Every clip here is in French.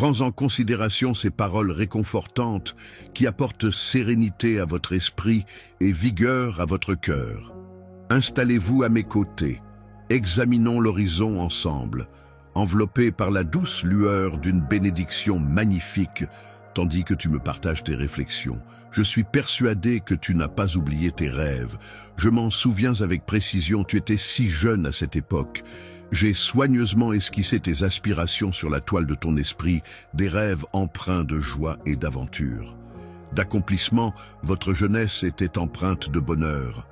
Prends en considération ces paroles réconfortantes qui apportent sérénité à votre esprit et vigueur à votre cœur. Installez-vous à mes côtés. Examinons l'horizon ensemble, enveloppé par la douce lueur d'une bénédiction magnifique, tandis que tu me partages tes réflexions. Je suis persuadé que tu n'as pas oublié tes rêves. Je m'en souviens avec précision, tu étais si jeune à cette époque. J'ai soigneusement esquissé tes aspirations sur la toile de ton esprit, des rêves empreints de joie et d'aventure. D'accomplissement, votre jeunesse était empreinte de bonheur.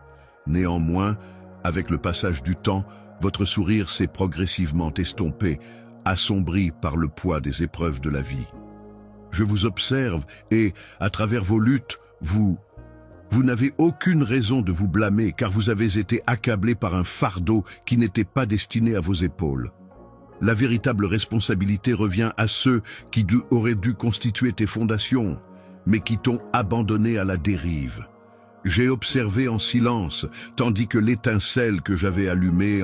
Néanmoins, avec le passage du temps, votre sourire s'est progressivement estompé, assombri par le poids des épreuves de la vie. Je vous observe et, à travers vos luttes, vous n'avez aucune raison de vous blâmer car vous avez été accablé par un fardeau qui n'était pas destiné à vos épaules. La véritable responsabilité revient à ceux qui auraient dû constituer tes fondations, mais qui t'ont abandonné à la dérive. J'ai observé en silence, tandis que l'étincelle que j'avais allumée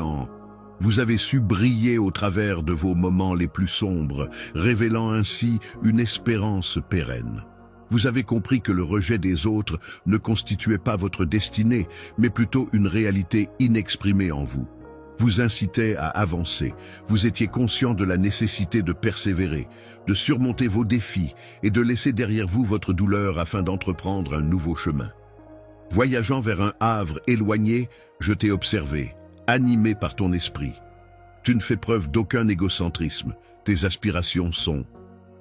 Vous avez su briller au travers de vos moments les plus sombres, révélant ainsi une espérance pérenne. Vous avez compris que le rejet des autres ne constituait pas votre destinée, mais plutôt une réalité inexprimée en vous. Vous incitait à avancer, vous étiez conscient de la nécessité de persévérer, de surmonter vos défis et de laisser derrière vous votre douleur afin d'entreprendre un nouveau chemin. Voyageant vers un havre éloigné, je t'ai observé, animé par ton esprit. Tu ne fais preuve d'aucun égocentrisme, tes aspirations sont...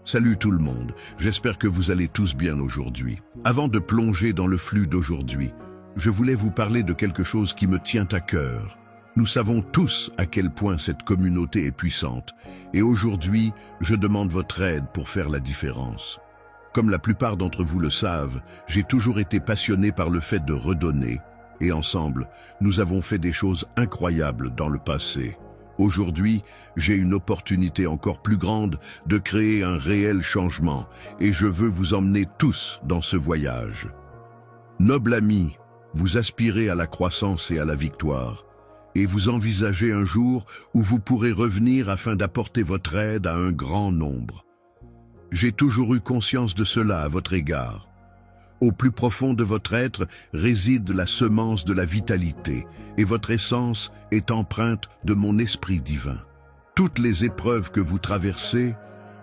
Salut tout le monde, j'espère que vous allez tous bien aujourd'hui. Avant de plonger dans le flux d'aujourd'hui, je voulais vous parler de quelque chose qui me tient à cœur. Nous savons tous à quel point cette communauté est puissante, et aujourd'hui, je demande votre aide pour faire la différence. Comme la plupart d'entre vous le savent, j'ai toujours été passionné par le fait de redonner, et ensemble, nous avons fait des choses incroyables dans le passé. Aujourd'hui, j'ai une opportunité encore plus grande de créer un réel changement et je veux vous emmener tous dans ce voyage. Noble ami, vous aspirez à la croissance et à la victoire et vous envisagez un jour où vous pourrez revenir afin d'apporter votre aide à un grand nombre. J'ai toujours eu conscience de cela à votre égard. Au plus profond de votre être réside la semence de la vitalité, et votre essence est empreinte de mon esprit divin. Toutes les épreuves que vous traversez,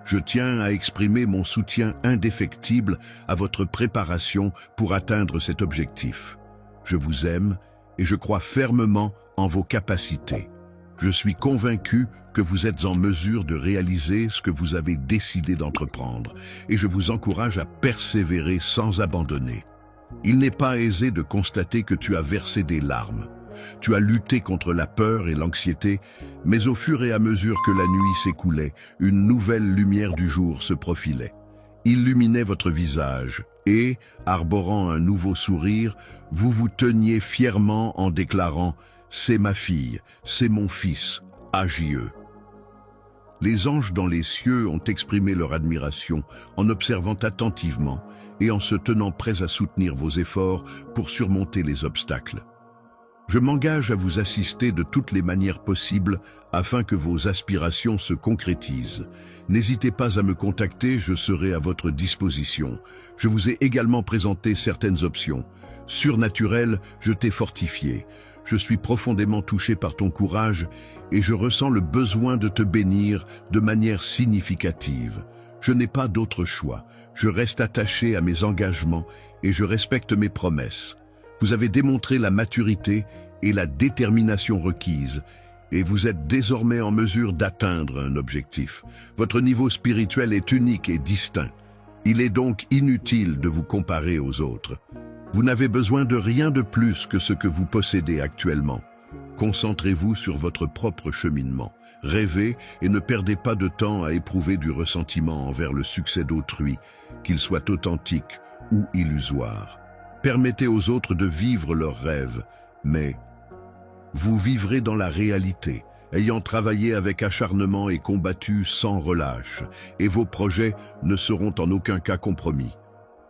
je tiens à exprimer mon soutien indéfectible à votre préparation pour atteindre cet objectif. Je vous aime et je crois fermement en vos capacités. Je suis convaincu que vous êtes en mesure de réaliser ce que vous avez décidé d'entreprendre et je vous encourage à persévérer sans abandonner. Il n'est pas aisé de constater que tu as versé des larmes. Tu as lutté contre la peur et l'anxiété, mais au fur et à mesure que la nuit s'écoulait, une nouvelle lumière du jour se profilait. Illuminait votre visage et, arborant un nouveau sourire, vous vous teniez fièrement en déclarant « C'est ma fille, c'est mon fils, AJE ». Les anges dans les cieux ont exprimé leur admiration en observant attentivement et en se tenant prêts à soutenir vos efforts pour surmonter les obstacles. Je m'engage à vous assister de toutes les manières possibles afin que vos aspirations se concrétisent. N'hésitez pas à me contacter, je serai à votre disposition. Je vous ai également présenté certaines options. Surnaturel, je t'ai fortifié. Je suis profondément touché par ton courage et je ressens le besoin de te bénir de manière significative. Je n'ai pas d'autre choix. Je reste attaché à mes engagements et je respecte mes promesses. Vous avez démontré la maturité et la détermination requises et vous êtes désormais en mesure d'atteindre un objectif. Votre niveau spirituel est unique et distinct. Il est donc inutile de vous comparer aux autres. Vous n'avez besoin de rien de plus que ce que vous possédez actuellement. Concentrez-vous sur votre propre cheminement. Rêvez et ne perdez pas de temps à éprouver du ressentiment envers le succès d'autrui, qu'il soit authentique ou illusoire. Permettez aux autres de vivre leurs rêves, mais vous vivrez dans la réalité, ayant travaillé avec acharnement et combattu sans relâche, et vos projets ne seront en aucun cas compromis.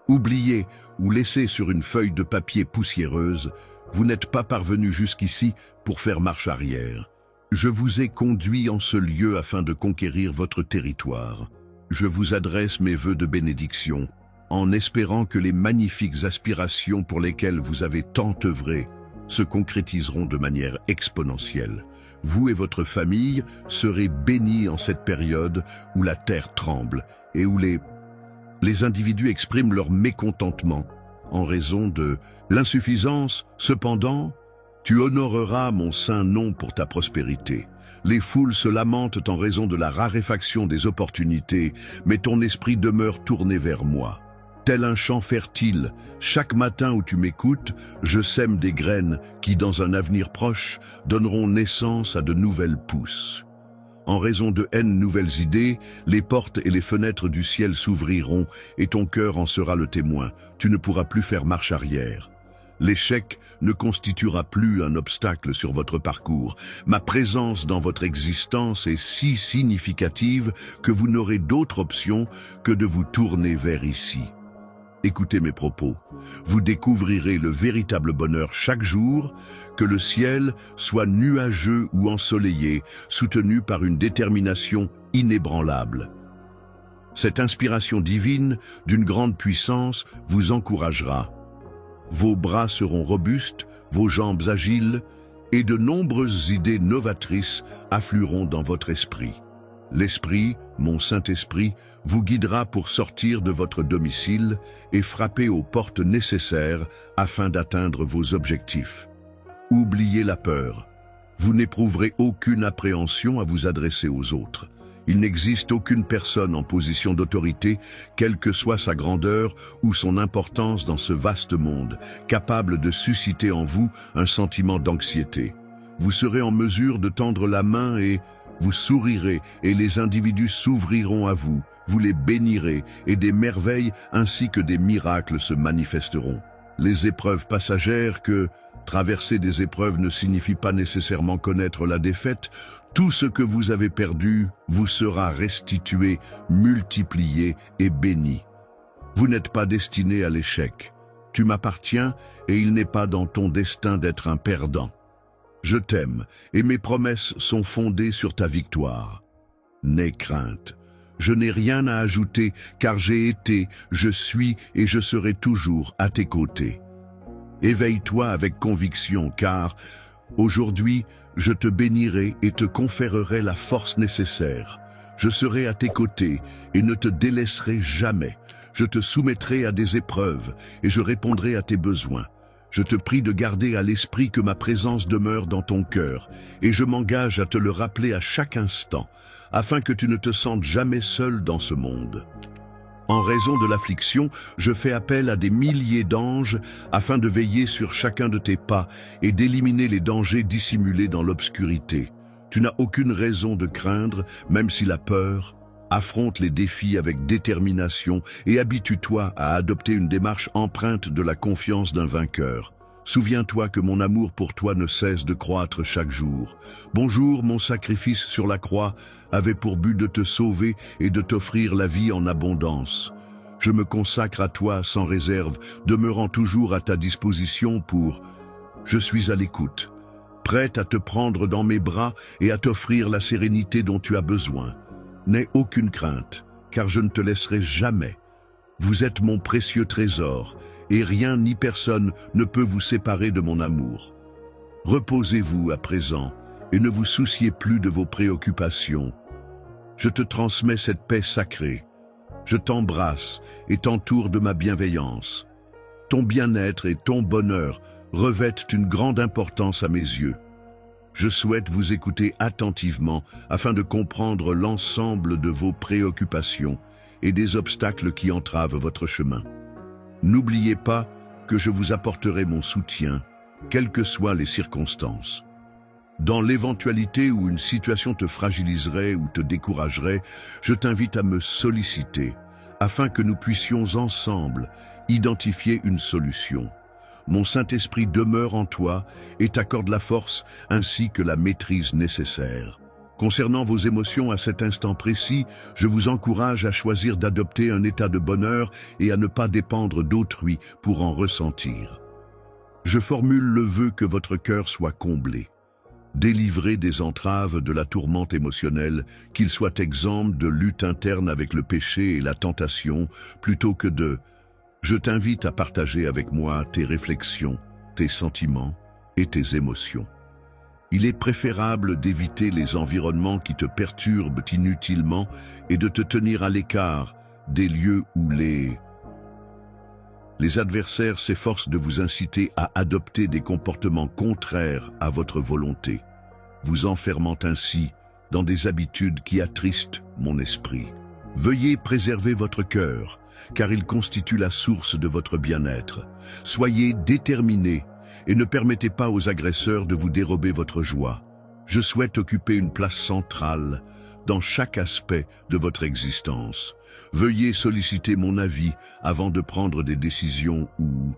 Oubliez ou laissez sur une feuille de papier poussiéreuse, vous n'êtes pas parvenu jusqu'ici pour faire marche arrière. Je vous ai conduit en ce lieu afin de conquérir votre territoire. je vous adresse mes vœux de bénédiction, en espérant que les magnifiques aspirations pour lesquelles vous avez tant œuvré se concrétiseront de manière exponentielle. Vous et votre famille serez bénis en cette période où la terre tremble et où les individus expriment leur mécontentement en raison de l'insuffisance. Cependant, tu honoreras mon saint nom pour ta prospérité. Les foules se lamentent en raison de la raréfaction des opportunités, mais ton esprit demeure tourné vers moi. Tel un champ fertile, chaque matin où tu m'écoutes, je sème des graines qui, dans un avenir proche, donneront naissance à de nouvelles pousses. En raison de nouvelles idées, les portes et les fenêtres du ciel s'ouvriront et ton cœur en sera le témoin. Tu ne pourras plus faire marche arrière. L'échec ne constituera plus un obstacle sur votre parcours. Ma présence dans votre existence est si significative que vous n'aurez d'autre option que de vous tourner vers ici. Écoutez mes propos. Vous découvrirez le véritable bonheur chaque jour, que le ciel soit nuageux ou ensoleillé, soutenu par une détermination inébranlable. Cette inspiration divine, d'une grande puissance, vous encouragera. Vos bras seront robustes, vos jambes agiles, et de nombreuses idées novatrices afflueront dans votre esprit. L'Esprit, mon Saint-Esprit, vous guidera pour sortir de votre domicile et frapper aux portes nécessaires afin d'atteindre vos objectifs. Oubliez la peur. Vous n'éprouverez aucune appréhension à vous adresser aux autres. Il n'existe aucune personne en position d'autorité, quelle que soit sa grandeur ou son importance dans ce vaste monde, capable de susciter en vous un sentiment d'anxiété. Vous serez en mesure de tendre la main et vous sourirez et les individus s'ouvriront à vous, vous les bénirez et des merveilles ainsi que des miracles se manifesteront. Les épreuves passagères traverser des épreuves ne signifie pas nécessairement connaître la défaite. Tout ce que vous avez perdu vous sera restitué, multiplié et béni. Vous n'êtes pas destiné à l'échec. Tu m'appartiens et il n'est pas dans ton destin d'être un perdant. Je t'aime et mes promesses sont fondées sur ta victoire. N'aie crainte. Je n'ai rien à ajouter car j'ai été, je suis et je serai toujours à tes côtés. Éveille-toi avec conviction car aujourd'hui je te bénirai et te conférerai la force nécessaire. Je serai à tes côtés et ne te délaisserai jamais. Je te soumettrai à des épreuves et je répondrai à tes besoins. Je te prie de garder à l'esprit que ma présence demeure dans ton cœur, et je m'engage à te le rappeler à chaque instant, afin que tu ne te sentes jamais seul dans ce monde. En raison de l'affliction, je fais appel à des milliers d'anges afin de veiller sur chacun de tes pas et d'éliminer les dangers dissimulés dans l'obscurité. Tu n'as aucune raison de craindre, même si la peur. Affronte les défis avec détermination et habitue-toi à adopter une démarche empreinte de la confiance d'un vainqueur. Souviens-toi que mon amour pour toi ne cesse de croître chaque jour. Bonjour, mon sacrifice sur la croix avait pour but de te sauver et de t'offrir la vie en abondance. Je me consacre à toi sans réserve, demeurant toujours à ta disposition Je suis à l'écoute, prête à te prendre dans mes bras et à t'offrir la sérénité dont tu as besoin. N'aie aucune crainte, car je ne te laisserai jamais. Vous êtes mon précieux trésor, et rien ni personne ne peut vous séparer de mon amour. Reposez-vous à présent, et ne vous souciez plus de vos préoccupations. Je te transmets cette paix sacrée. Je t'embrasse et t'entoure de ma bienveillance. Ton bien-être et ton bonheur revêtent une grande importance à mes yeux. Je souhaite vous écouter attentivement afin de comprendre l'ensemble de vos préoccupations et des obstacles qui entravent votre chemin. N'oubliez pas que je vous apporterai mon soutien, quelles que soient les circonstances. Dans l'éventualité où une situation te fragiliserait ou te découragerait, je t'invite à me solliciter afin que nous puissions ensemble identifier une solution. Mon Saint-Esprit demeure en toi et t'accorde la force ainsi que la maîtrise nécessaire. Concernant vos émotions à cet instant précis, je vous encourage à choisir d'adopter un état de bonheur et à ne pas dépendre d'autrui pour en ressentir. Je formule le vœu que votre cœur soit comblé. Délivré des entraves de la tourmente émotionnelle, qu'il soit exempt de lutte interne avec le péché et la tentation, plutôt que de « Je t'invite à partager avec moi tes réflexions, tes sentiments et tes émotions ». Il est préférable d'éviter les environnements qui te perturbent inutilement et de te tenir à l'écart des lieux où les adversaires s'efforcent de vous inciter à adopter des comportements contraires à votre volonté, vous enfermant ainsi dans des habitudes qui attristent mon esprit. Veuillez préserver votre cœur, car il constitue la source de votre bien-être. Soyez déterminés et ne permettez pas aux agresseurs de vous dérober votre joie. Je souhaite occuper une place centrale dans chaque aspect de votre existence. Veuillez solliciter mon avis avant de prendre des décisions ou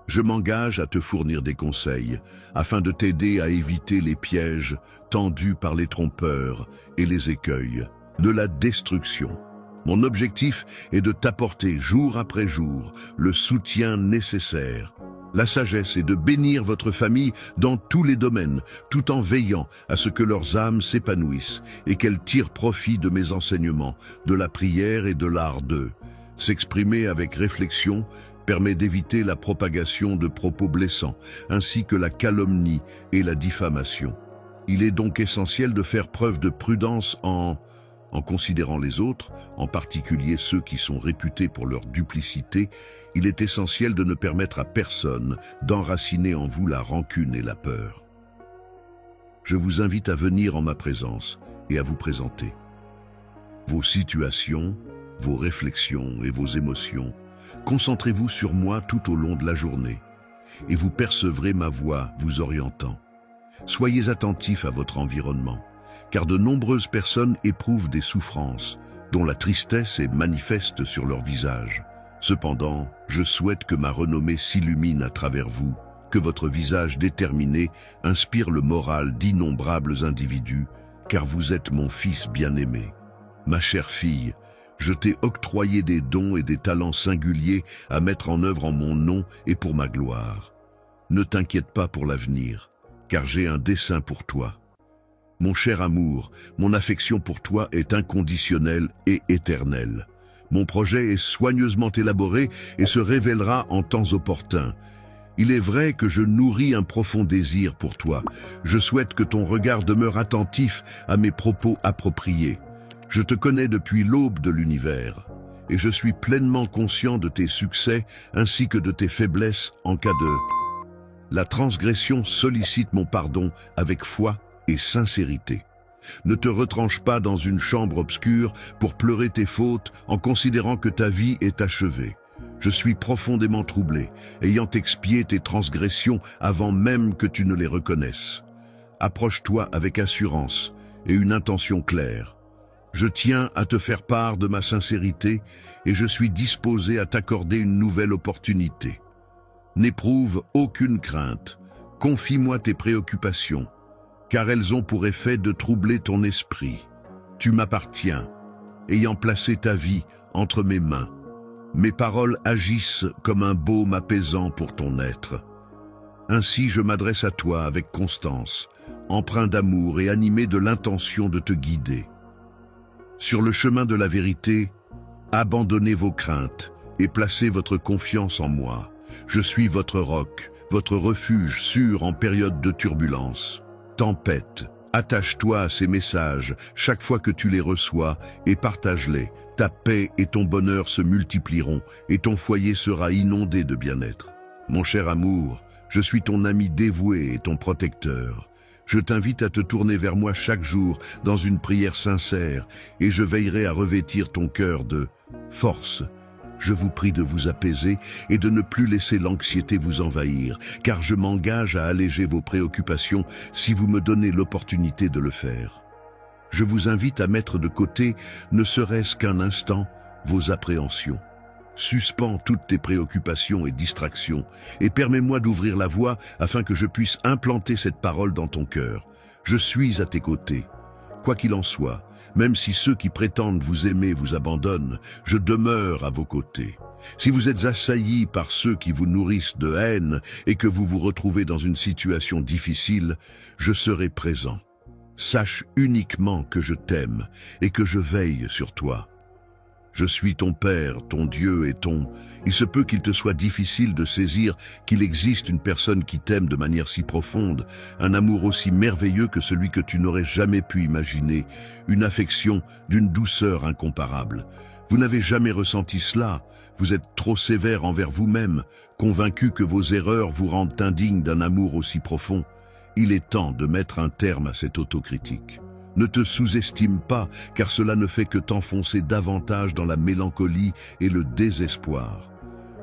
je m'engage à te fournir des conseils afin de t'aider à éviter les pièges tendus par les trompeurs et les écueils de la destruction. Mon objectif est de t'apporter jour après jour le soutien nécessaire. La sagesse est de bénir votre famille dans tous les domaines, tout en veillant à ce que leurs âmes s'épanouissent et qu'elles tirent profit de mes enseignements, de la prière et de l'art de s'exprimer avec réflexion permet d'éviter la propagation de propos blessants, ainsi que la calomnie et la diffamation. Il est donc essentiel de faire preuve de prudence en considérant les autres, en particulier ceux qui sont réputés pour leur duplicité. Il est essentiel de ne permettre à personne d'enraciner en vous la rancune et la peur. Je vous invite à venir en ma présence et à vous présenter vos situations, vos réflexions et vos émotions. Concentrez-vous sur moi tout au long de la journée et vous percevrez ma voix vous orientant. Soyez attentifs à votre environnement, car de nombreuses personnes éprouvent des souffrances dont la tristesse est manifeste sur leur visage. Cependant, je souhaite que ma renommée s'illumine à travers vous, que votre visage déterminé inspire le moral d'innombrables individus, car vous êtes mon fils bien-aimé. Ma chère fille, je t'ai octroyé des dons et des talents singuliers à mettre en œuvre en mon nom et pour ma gloire. Ne t'inquiète pas pour l'avenir, car j'ai un dessein pour toi. Mon cher amour, mon affection pour toi est inconditionnelle et éternelle. Mon projet est soigneusement élaboré et se révélera en temps opportun. Il est vrai que je nourris un profond désir pour toi. Je souhaite que ton regard demeure attentif à mes propos appropriés. Je te connais depuis l'aube de l'univers, et je suis pleinement conscient de tes succès ainsi que de tes faiblesses en cas de... La transgression sollicite mon pardon avec foi et sincérité. Ne te retranche pas dans une chambre obscure pour pleurer tes fautes en considérant que ta vie est achevée. Je suis profondément troublé, ayant expié tes transgressions avant même que tu ne les reconnaisses. Approche-toi avec assurance et une intention claire. Je tiens à te faire part de ma sincérité et je suis disposé à t'accorder une nouvelle opportunité. N'éprouve aucune crainte, confie-moi tes préoccupations, car elles ont pour effet de troubler ton esprit. Tu m'appartiens, ayant placé ta vie entre mes mains. Mes paroles agissent comme un baume apaisant pour ton être. Ainsi je m'adresse à toi avec constance, empreint d'amour et animé de l'intention de te guider. Sur le chemin de la vérité, abandonnez vos craintes et placez votre confiance en moi. Je suis votre roc, votre refuge sûr en période de turbulence. Tempête, attache-toi à ces messages chaque fois que tu les reçois et partage-les. Ta paix et ton bonheur se multiplieront et ton foyer sera inondé de bien-être. Mon cher amour, je suis ton ami dévoué et ton protecteur. Je t'invite à te tourner vers moi chaque jour dans une prière sincère et je veillerai à revêtir ton cœur de force. Je vous prie de vous apaiser et de ne plus laisser l'anxiété vous envahir, car je m'engage à alléger vos préoccupations si vous me donnez l'opportunité de le faire. Je vous invite à mettre de côté, ne serait-ce qu'un instant, vos appréhensions. Suspends toutes tes préoccupations et distractions et permets-moi d'ouvrir la voie afin que je puisse implanter cette parole dans ton cœur. Je suis à tes côtés. Quoi qu'il en soit, Même si ceux qui prétendent vous aimer vous abandonnent, je demeure à vos côtés. Si vous êtes assaillis par ceux qui vous nourrissent de haine et que vous vous retrouvez dans une situation difficile, je serai présent. Sache uniquement que je t'aime et que je veille sur toi. Je suis ton Père, ton Dieu et ton... Il se peut qu'il te soit difficile de saisir qu'il existe une personne qui t'aime de manière si profonde, un amour aussi merveilleux que celui que tu n'aurais jamais pu imaginer, une affection d'une douceur incomparable. Vous n'avez jamais ressenti cela, vous êtes trop sévère envers vous-même, convaincu que vos erreurs vous rendent indigne d'un amour aussi profond. Il est temps de mettre un terme à cette autocritique. Ne te sous-estime pas, car cela ne fait que t'enfoncer davantage dans la mélancolie et le désespoir.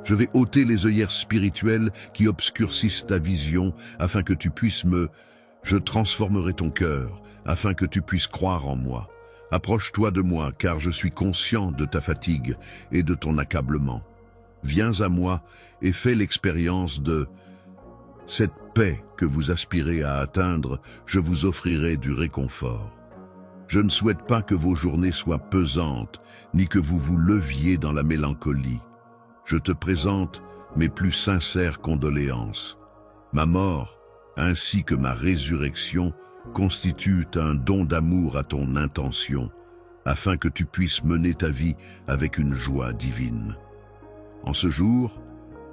Je vais ôter les œillères spirituelles qui obscurcissent ta vision afin que tu puisses Je transformerai ton cœur afin que tu puisses croire en moi. Approche-toi de moi, car je suis conscient de ta fatigue et de ton accablement. Viens à moi et fais l'expérience de cette paix que vous aspirez à atteindre. Je vous offrirai du réconfort. Je ne souhaite pas que vos journées soient pesantes, ni que vous vous leviez dans la mélancolie. Je te présente mes plus sincères condoléances. Ma mort, ainsi que ma résurrection, constituent un don d'amour à ton intention, afin que tu puisses mener ta vie avec une joie divine. En ce jour,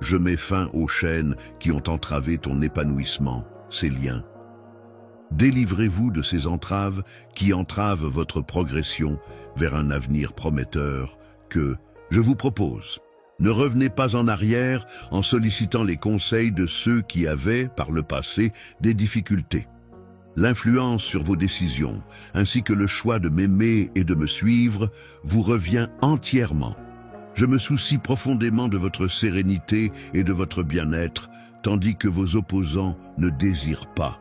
je mets fin aux chaînes qui ont entravé ton épanouissement, ces liens. Délivrez-vous de ces entraves qui entravent votre progression vers un avenir prometteur que je vous propose. Ne revenez pas en arrière en sollicitant les conseils de ceux qui avaient, par le passé, des difficultés. L'influence sur vos décisions, ainsi que le choix de m'aimer et de me suivre, vous revient entièrement. Je me soucie profondément de votre sérénité et de votre bien-être, tandis que vos opposants ne désirent pas.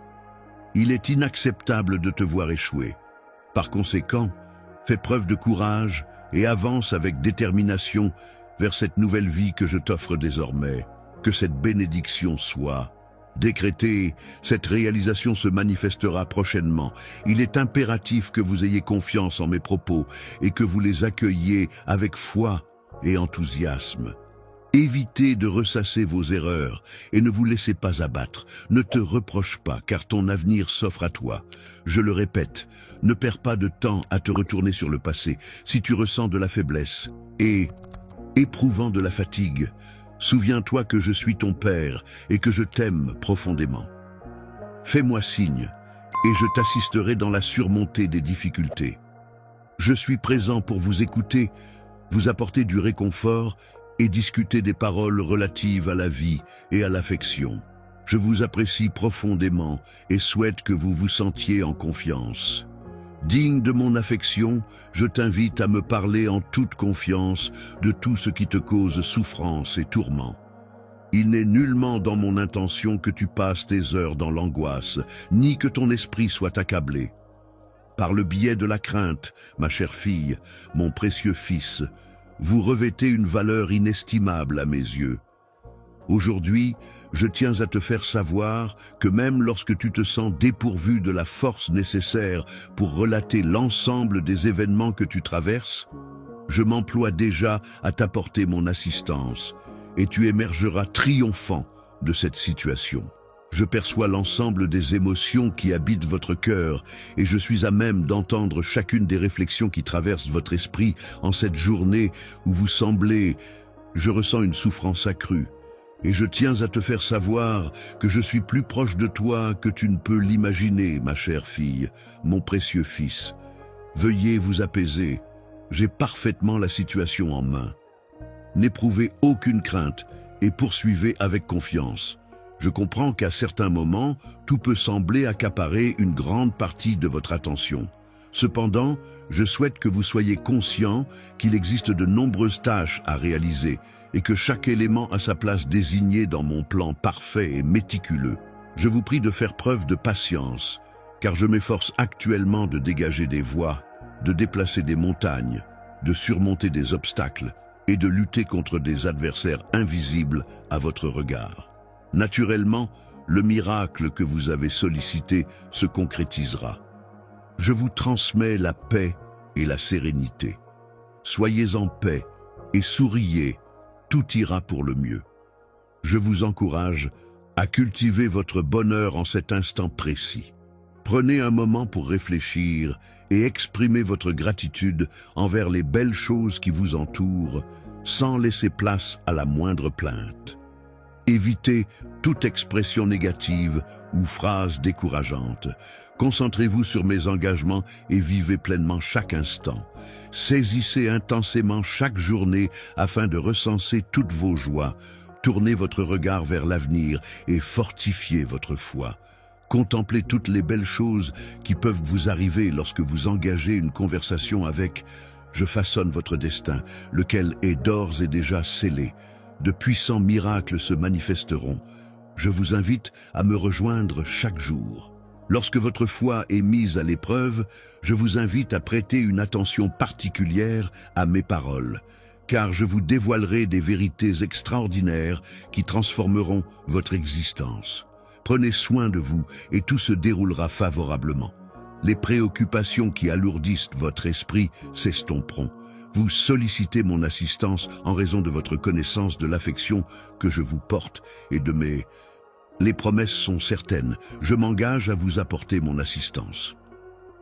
Il est inacceptable de te voir échouer. Par conséquent, fais preuve de courage et avance avec détermination vers cette nouvelle vie que je t'offre désormais. Que cette bénédiction soit décrétée, cette réalisation se manifestera prochainement. Il est impératif que vous ayez confiance en mes propos et que vous les accueilliez avec foi et enthousiasme. Évitez de ressasser vos erreurs et ne vous laissez pas abattre. Ne te reproche pas, car ton avenir s'offre à toi. Je le répète, ne perds pas de temps à te retourner sur le passé. Si tu ressens de la faiblesse et éprouvant de la fatigue, souviens-toi que je suis ton Père et que je t'aime profondément. Fais-moi signe et je t'assisterai dans la surmontée des difficultés. Je suis présent pour vous écouter, vous apporter du réconfort et discuter des paroles relatives à la vie et à l'affection. Je vous apprécie profondément et souhaite que vous vous sentiez en confiance. Digne de mon affection, je t'invite à me parler en toute confiance de tout ce qui te cause souffrance et tourment. Il n'est nullement dans mon intention que tu passes tes heures dans l'angoisse, ni que ton esprit soit accablé. Par le biais de la crainte, ma chère fille, mon précieux fils, vous revêtez une valeur inestimable à mes yeux. Aujourd'hui, je tiens à te faire savoir que même lorsque tu te sens dépourvu de la force nécessaire pour relater l'ensemble des événements que tu traverses, je m'emploie déjà à t'apporter mon assistance et tu émergeras triomphant de cette situation. Je perçois l'ensemble des émotions qui habitent votre cœur et je suis à même d'entendre chacune des réflexions qui traversent votre esprit en cette journée où vous semblez... Je ressens une souffrance accrue et je tiens à te faire savoir que je suis plus proche de toi que tu ne peux l'imaginer, ma chère fille, mon précieux fils. Veuillez vous apaiser, j'ai parfaitement la situation en main. N'éprouvez aucune crainte et poursuivez avec confiance. Je comprends qu'à certains moments, tout peut sembler accaparer une grande partie de votre attention. Cependant, je souhaite que vous soyez conscient qu'il existe de nombreuses tâches à réaliser et que chaque élément a sa place désignée dans mon plan parfait et méticuleux. Je vous prie de faire preuve de patience, car je m'efforce actuellement de dégager des voies, de déplacer des montagnes, de surmonter des obstacles et de lutter contre des adversaires invisibles à votre regard. Naturellement, le miracle que vous avez sollicité se concrétisera. Je vous transmets la paix et la sérénité. Soyez en paix et souriez, tout ira pour le mieux. Je vous encourage à cultiver votre bonheur en cet instant précis. Prenez un moment pour réfléchir et exprimer votre gratitude envers les belles choses qui vous entourent, sans laisser place à la moindre plainte. Évitez toute expression négative ou phrase décourageante. Concentrez-vous sur mes engagements et vivez pleinement chaque instant. Saisissez intensément chaque journée afin de recenser toutes vos joies. Tournez votre regard vers l'avenir et fortifiez votre foi. Contemplez toutes les belles choses qui peuvent vous arriver lorsque vous engagez une conversation avec « Je façonne votre destin », lequel est d'ores et déjà scellé. De puissants miracles se manifesteront. Je vous invite à me rejoindre chaque jour. Lorsque votre foi est mise à l'épreuve, je vous invite à prêter une attention particulière à mes paroles, car je vous dévoilerai des vérités extraordinaires qui transformeront votre existence. Prenez soin de vous et tout se déroulera favorablement. Les préoccupations qui alourdissent votre esprit s'estomperont. Vous sollicitez mon assistance en raison de votre connaissance de l'affection que je vous porte et de mes... Les promesses sont certaines, je m'engage à vous apporter mon assistance.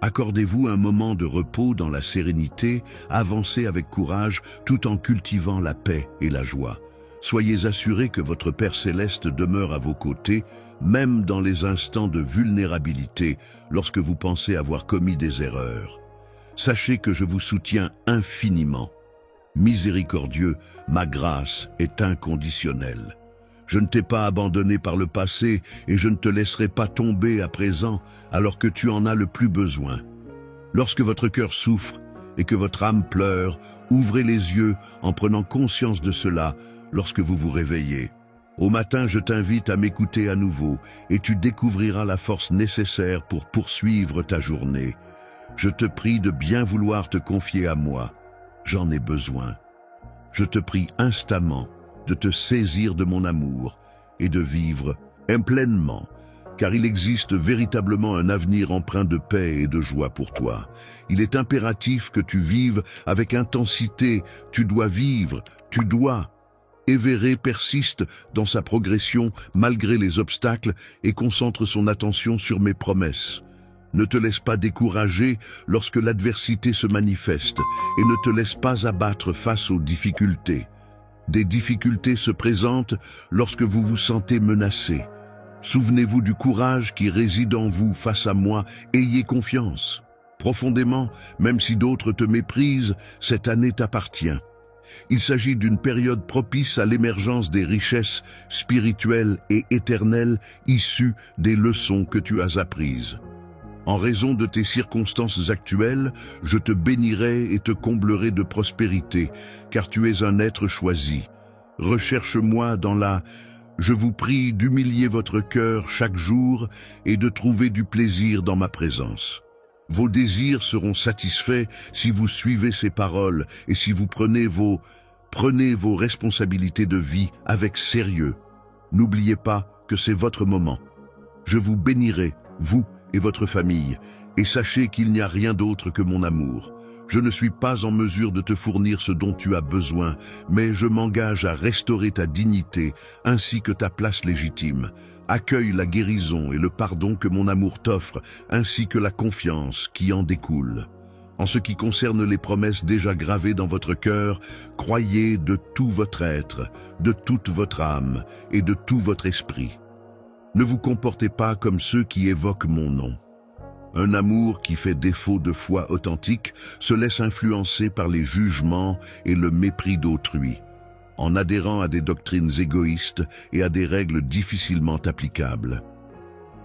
Accordez-vous un moment de repos dans la sérénité, avancez avec courage tout en cultivant la paix et la joie. Soyez assurés que votre Père Céleste demeure à vos côtés, même dans les instants de vulnérabilité, lorsque vous pensez avoir commis des erreurs. Sachez que je vous soutiens infiniment. Miséricordieux, ma grâce est inconditionnelle. Je ne t'ai pas abandonné par le passé et je ne te laisserai pas tomber à présent alors que tu en as le plus besoin. Lorsque votre cœur souffre et que votre âme pleure, ouvrez les yeux en prenant conscience de cela lorsque vous vous réveillez. Au matin, je t'invite à m'écouter à nouveau et tu découvriras la force nécessaire pour poursuivre ta journée. Je te prie de bien vouloir te confier à moi. J'en ai besoin. Je te prie instamment de te saisir de mon amour et de vivre pleinement, car il existe véritablement un avenir empreint de paix et de joie pour toi. Il est impératif que tu vives avec intensité. Tu dois vivre, tu dois. Évéré persiste dans sa progression malgré les obstacles et concentre son attention sur mes promesses. Ne te laisse pas décourager lorsque l'adversité se manifeste et ne te laisse pas abattre face aux difficultés. Des difficultés se présentent lorsque vous vous sentez menacé. Souvenez-vous du courage qui réside en vous face à moi, ayez confiance. Profondément, même si d'autres te méprisent, cette année t'appartient. Il s'agit d'une période propice à l'émergence des richesses spirituelles et éternelles issues des leçons que tu as apprises. En raison de tes circonstances actuelles, je te bénirai et te comblerai de prospérité, car tu es un être choisi. Recherche-moi dans la... Je vous prie d'humilier votre cœur chaque jour et de trouver du plaisir dans ma présence. Vos désirs seront satisfaits si vous suivez ces paroles et si vous prenez vos responsabilités de vie avec sérieux. N'oubliez pas que c'est votre moment. Je vous bénirai, vous et votre famille, et sachez qu'il n'y a rien d'autre que mon amour. Je ne suis pas en mesure de te fournir ce dont tu as besoin, mais je m'engage à restaurer ta dignité ainsi que ta place légitime. Accueille la guérison et le pardon que mon amour t'offre, ainsi que la confiance qui en découle. En ce qui concerne les promesses déjà gravées dans votre cœur, croyez de tout votre être, de toute votre âme et de tout votre esprit. Ne vous comportez pas comme ceux qui évoquent mon nom. Un amour qui fait défaut de foi authentique se laisse influencer par les jugements et le mépris d'autrui, en adhérant à des doctrines égoïstes et à des règles difficilement applicables.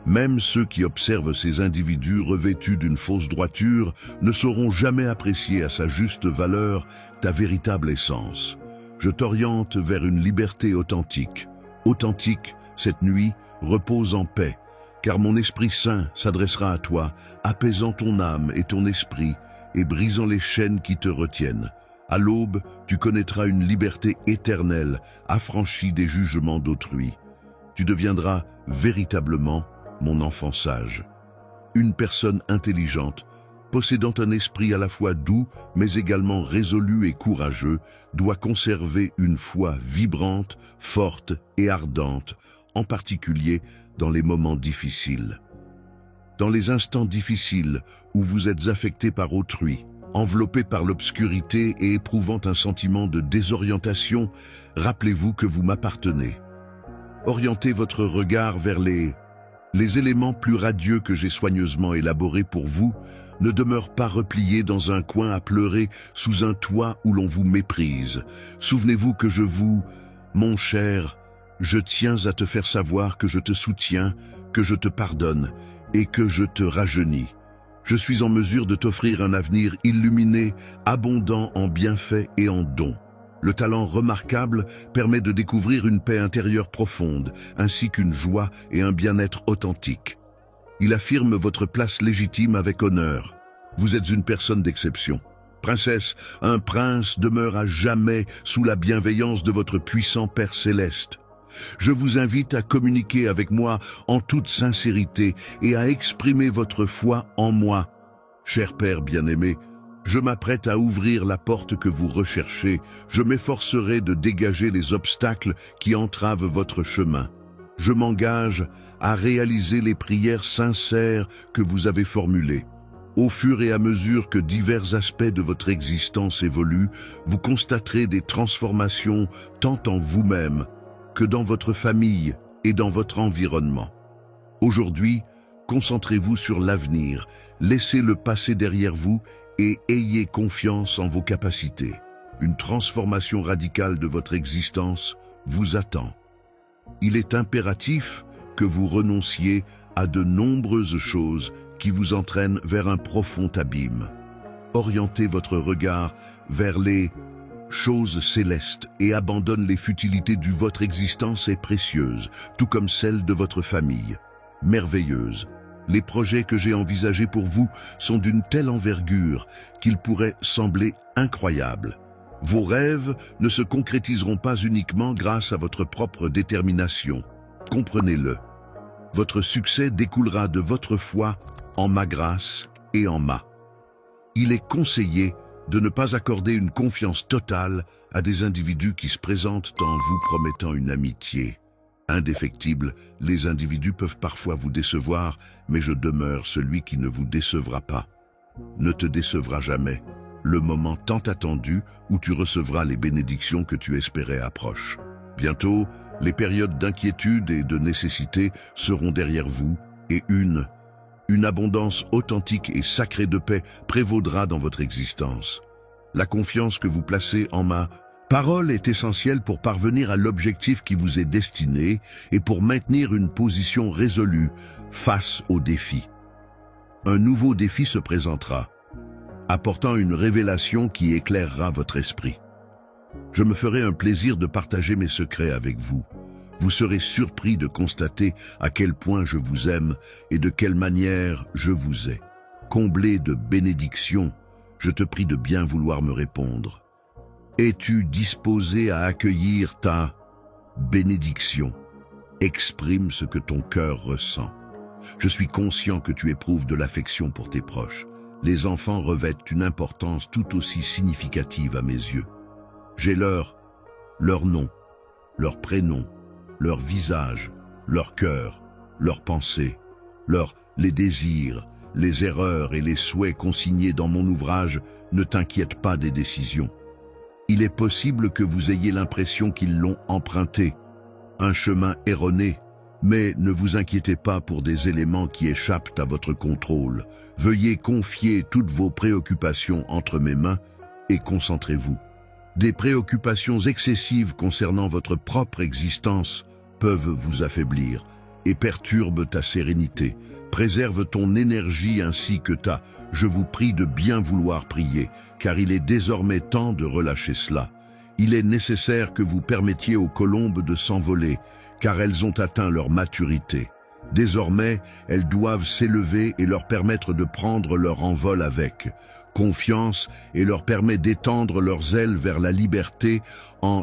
Même ceux qui observent ces individus revêtus d'une fausse droiture ne sauront jamais apprécier à sa juste valeur ta véritable essence. Je t'oriente vers une liberté authentique. Authentique, cette nuit, repose en paix, car mon Esprit Saint s'adressera à toi, apaisant ton âme et ton esprit et brisant les chaînes qui te retiennent. À l'aube, tu connaîtras une liberté éternelle, affranchie des jugements d'autrui. Tu deviendras véritablement mon enfant sage. Une personne intelligente, possédant un esprit à la fois doux, mais également résolu et courageux, doit conserver une foi vibrante, forte et ardente, en particulier dans les moments difficiles. Dans les instants difficiles où vous êtes affecté par autrui, enveloppé par l'obscurité et éprouvant un sentiment de désorientation, rappelez-vous que vous m'appartenez. Orientez votre regard vers les éléments plus radieux que j'ai soigneusement élaborés pour vous. Ne demeure pas replié dans un coin à pleurer sous un toit où l'on vous méprise. Souvenez-vous que mon cher, je tiens à te faire savoir que je te soutiens, que je te pardonne et que je te rajeunis. Je suis en mesure de t'offrir un avenir illuminé, abondant en bienfaits et en dons. Le talent remarquable permet de découvrir une paix intérieure profonde, ainsi qu'une joie et un bien-être authentique. Il affirme votre place légitime avec honneur. Vous êtes une personne d'exception. Princesse, un prince demeure à jamais sous la bienveillance de votre puissant Père céleste. Je vous invite à communiquer avec moi en toute sincérité et à exprimer votre foi en moi. Cher Père bien-aimé, je m'apprête à ouvrir la porte que vous recherchez. Je m'efforcerai de dégager les obstacles qui entravent votre chemin. Je m'engage à réaliser les prières sincères que vous avez formulées. Au fur et à mesure que divers aspects de votre existence évoluent, vous constaterez des transformations tant en vous-même que dans votre famille et dans votre environnement. Aujourd'hui, concentrez-vous sur l'avenir, laissez le passé derrière vous et ayez confiance en vos capacités. Une transformation radicale de votre existence vous attend. Il est impératif que vous renonciez à de nombreuses choses qui vous entraînent vers un profond abîme. Orientez votre regard vers les choses célestes et abandonne les futilités du votre existence est précieuse, tout comme celle de votre famille. Merveilleuse. Les projets que j'ai envisagés pour vous sont d'une telle envergure qu'ils pourraient sembler incroyables. Vos rêves ne se concrétiseront pas uniquement grâce à votre propre détermination. Comprenez-le. Votre succès découlera de votre foi en ma grâce et en ma. Il est conseillé de ne pas accorder une confiance totale à des individus qui se présentent en vous promettant une amitié indéfectible. Les individus peuvent parfois vous décevoir, mais je demeure celui qui ne vous décevra pas. Ne te décevra jamais. Le moment tant attendu où tu recevras les bénédictions que tu espérais approche. Bientôt, les périodes d'inquiétude et de nécessité seront derrière vous et une abondance authentique et sacrée de paix prévaudra dans votre existence. La confiance que vous placez en ma parole est essentielle pour parvenir à l'objectif qui vous est destiné et pour maintenir une position résolue face aux défis. Un nouveau défi se présentera, apportant une révélation qui éclairera votre esprit. Je me ferai un plaisir de partager mes secrets avec vous. Vous serez surpris de constater à quel point je vous aime et de quelle manière je vous ai. Comblé de bénédictions, je te prie de bien vouloir me répondre. Es-tu disposé à accueillir ta bénédiction? Exprime ce que ton cœur ressent. Je suis conscient que tu éprouves de l'affection pour tes proches. Les enfants revêtent une importance tout aussi significative à mes yeux. J'ai leur nom, leur prénom, leur visage, leur cœur, leurs pensées, les désirs, les erreurs et les souhaits consignés dans mon ouvrage. Ne t'inquiète pas des décisions. Il est possible que vous ayez l'impression qu'ils l'ont emprunté, un chemin erroné, mais ne vous inquiétez pas pour des éléments qui échappent à votre contrôle. Veuillez confier toutes vos préoccupations entre mes mains et concentrez-vous. Des préoccupations excessives concernant votre propre existence peuvent vous affaiblir et perturbent ta sérénité. Préserve ton énergie ainsi que ta. Je vous prie de bien vouloir prier, car il est désormais temps de relâcher cela. Il est nécessaire que vous permettiez aux colombes de s'envoler, car elles ont atteint leur maturité. Désormais, elles doivent s'élever et leur permettre de prendre leur envol avec confiance et leur permet d'étendre leurs ailes vers la liberté.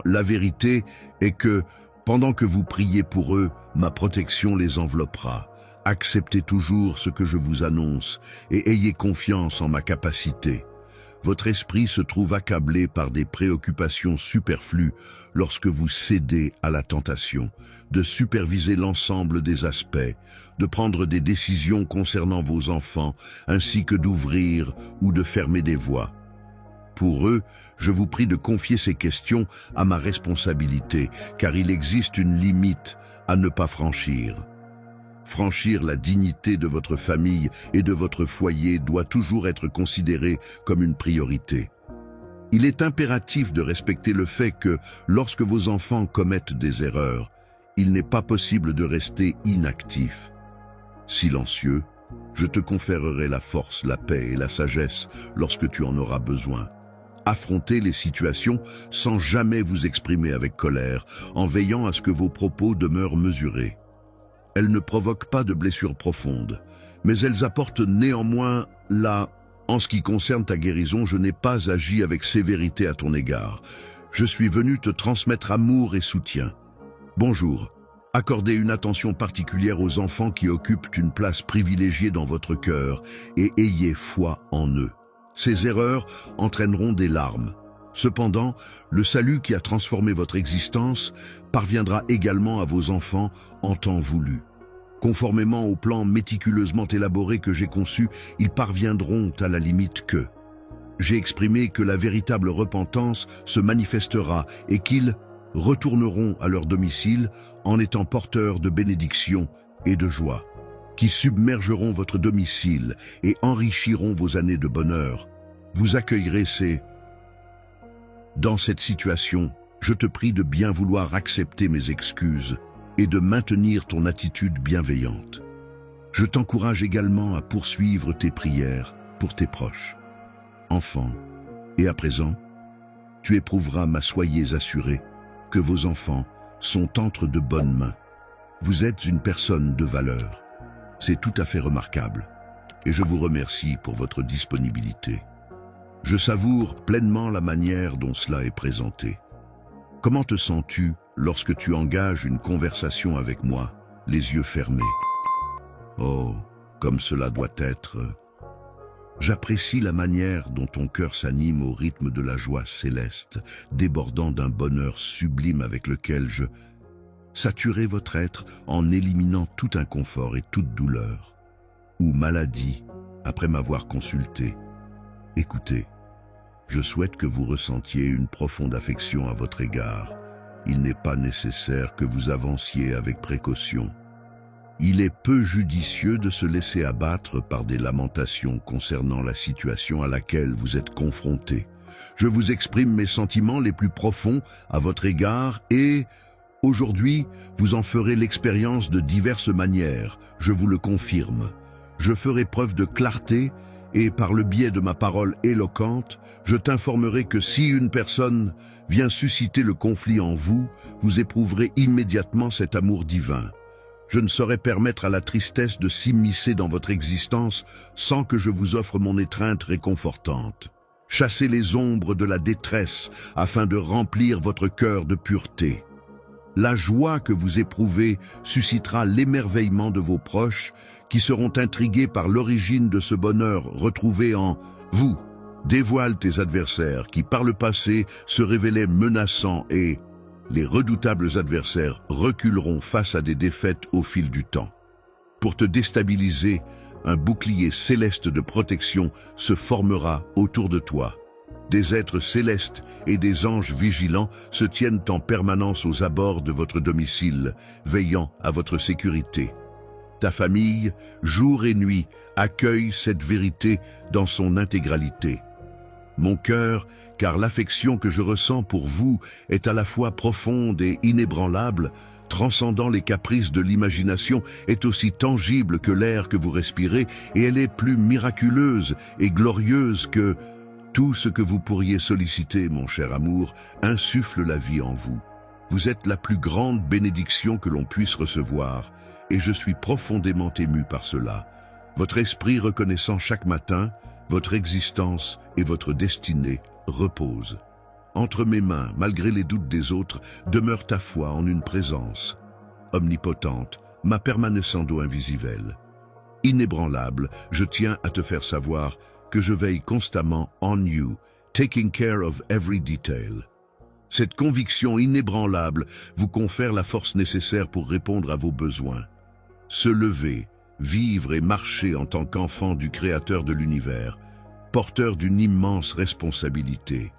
La vérité est que, pendant que vous priez pour eux, ma protection les enveloppera. Acceptez toujours ce que je vous annonce et ayez confiance en ma capacité. Votre esprit se trouve accablé par des préoccupations superflues lorsque vous cédez à la tentation de superviser l'ensemble des aspects, de prendre des décisions concernant vos enfants, ainsi que d'ouvrir ou de fermer des voies. Pour eux, je vous prie de confier ces questions à ma responsabilité, car il existe une limite à ne pas franchir. Franchir la dignité de votre famille et de votre foyer doit toujours être considéré comme une priorité. Il est impératif de respecter le fait que, lorsque vos enfants commettent des erreurs, il n'est pas possible de rester inactif. Silencieux, je te conférerai la force, la paix et la sagesse lorsque tu en auras besoin. Affrontez les situations sans jamais vous exprimer avec colère, en veillant à ce que vos propos demeurent mesurés. Elles ne provoquent pas de blessures profondes, mais elles apportent néanmoins en ce qui concerne ta guérison, je n'ai pas agi avec sévérité à ton égard. Je suis venu te transmettre amour et soutien. Bonjour. Accordez une attention particulière aux enfants qui occupent une place privilégiée dans votre cœur et ayez foi en eux. Ces erreurs entraîneront des larmes. Cependant, le salut qui a transformé votre existence parviendra également à vos enfants en temps voulu. Conformément au plan méticuleusement élaboré que j'ai conçu, ils parviendront à la limite que j'ai exprimé que la véritable repentance se manifestera et qu'ils retourneront à leur domicile en étant porteurs de bénédictions et de joie, qui submergeront votre domicile et enrichiront vos années de bonheur. Vous accueillerez Dans cette situation, je te prie de bien vouloir accepter mes excuses et de maintenir ton attitude bienveillante. Je t'encourage également à poursuivre tes prières pour tes proches. Enfants, et à présent, tu éprouveras, soyez assurés, que vos enfants sont entre de bonnes mains. Vous êtes une personne de valeur. C'est tout à fait remarquable, et je vous remercie pour votre disponibilité. Je savoure pleinement la manière dont cela est présenté. Comment te sens-tu lorsque tu engages une conversation avec moi, les yeux fermés? Oh, comme cela doit être. J'apprécie la manière dont ton cœur s'anime au rythme de la joie céleste, débordant d'un bonheur sublime avec lequel je saturerai votre être en éliminant tout inconfort et toute douleur ou maladie après m'avoir consulté. Écoutez, je souhaite que vous ressentiez une profonde affection à votre égard. Il n'est pas nécessaire que vous avanciez avec précaution. Il est peu judicieux de se laisser abattre par des lamentations concernant la situation à laquelle vous êtes confrontés. Je vous exprime mes sentiments les plus profonds à votre égard et, aujourd'hui, vous en ferez l'expérience de diverses manières, je vous le confirme. Je ferai preuve de clarté et par le biais de ma parole éloquente, je t'informerai que si une personne vient susciter le conflit en vous, vous éprouverez immédiatement cet amour divin. Je ne saurais permettre à la tristesse de s'immiscer dans votre existence sans que je vous offre mon étreinte réconfortante. Chassez les ombres de la détresse afin de remplir votre cœur de pureté. La joie que vous éprouvez suscitera l'émerveillement de vos proches qui seront intrigués par l'origine de ce bonheur retrouvé en vous. Dévoile tes adversaires qui par le passé se révélaient menaçants et les redoutables adversaires reculeront face à des défaites au fil du temps. Pour te déstabiliser, un bouclier céleste de protection se formera autour de toi. Des êtres célestes et des anges vigilants se tiennent en permanence aux abords de votre domicile, veillant à votre sécurité. Ta famille, jour et nuit, accueille cette vérité dans son intégralité. Mon cœur, car l'affection que je ressens pour vous est à la fois profonde et inébranlable, transcendant les caprices de l'imagination, est aussi tangible que l'air que vous respirez, et elle est plus miraculeuse et glorieuse que tout ce que vous pourriez solliciter, mon cher amour, insuffle la vie en vous. Vous êtes la plus grande bénédiction que l'on puisse recevoir, et je suis profondément ému par cela. Votre esprit reconnaissant chaque matin, votre existence et votre destinée reposent. Entre mes mains, malgré les doutes des autres, demeure ta foi en une présence omnipotente, ma permanecendo invisivelle. Inébranlable, je tiens à te faire savoir que je veille constamment on you, taking care of every detail. Cette conviction inébranlable vous confère la force nécessaire pour répondre à vos besoins. Se lever, vivre et marcher en tant qu'enfant du Créateur de l'univers, porteur d'une immense responsabilité.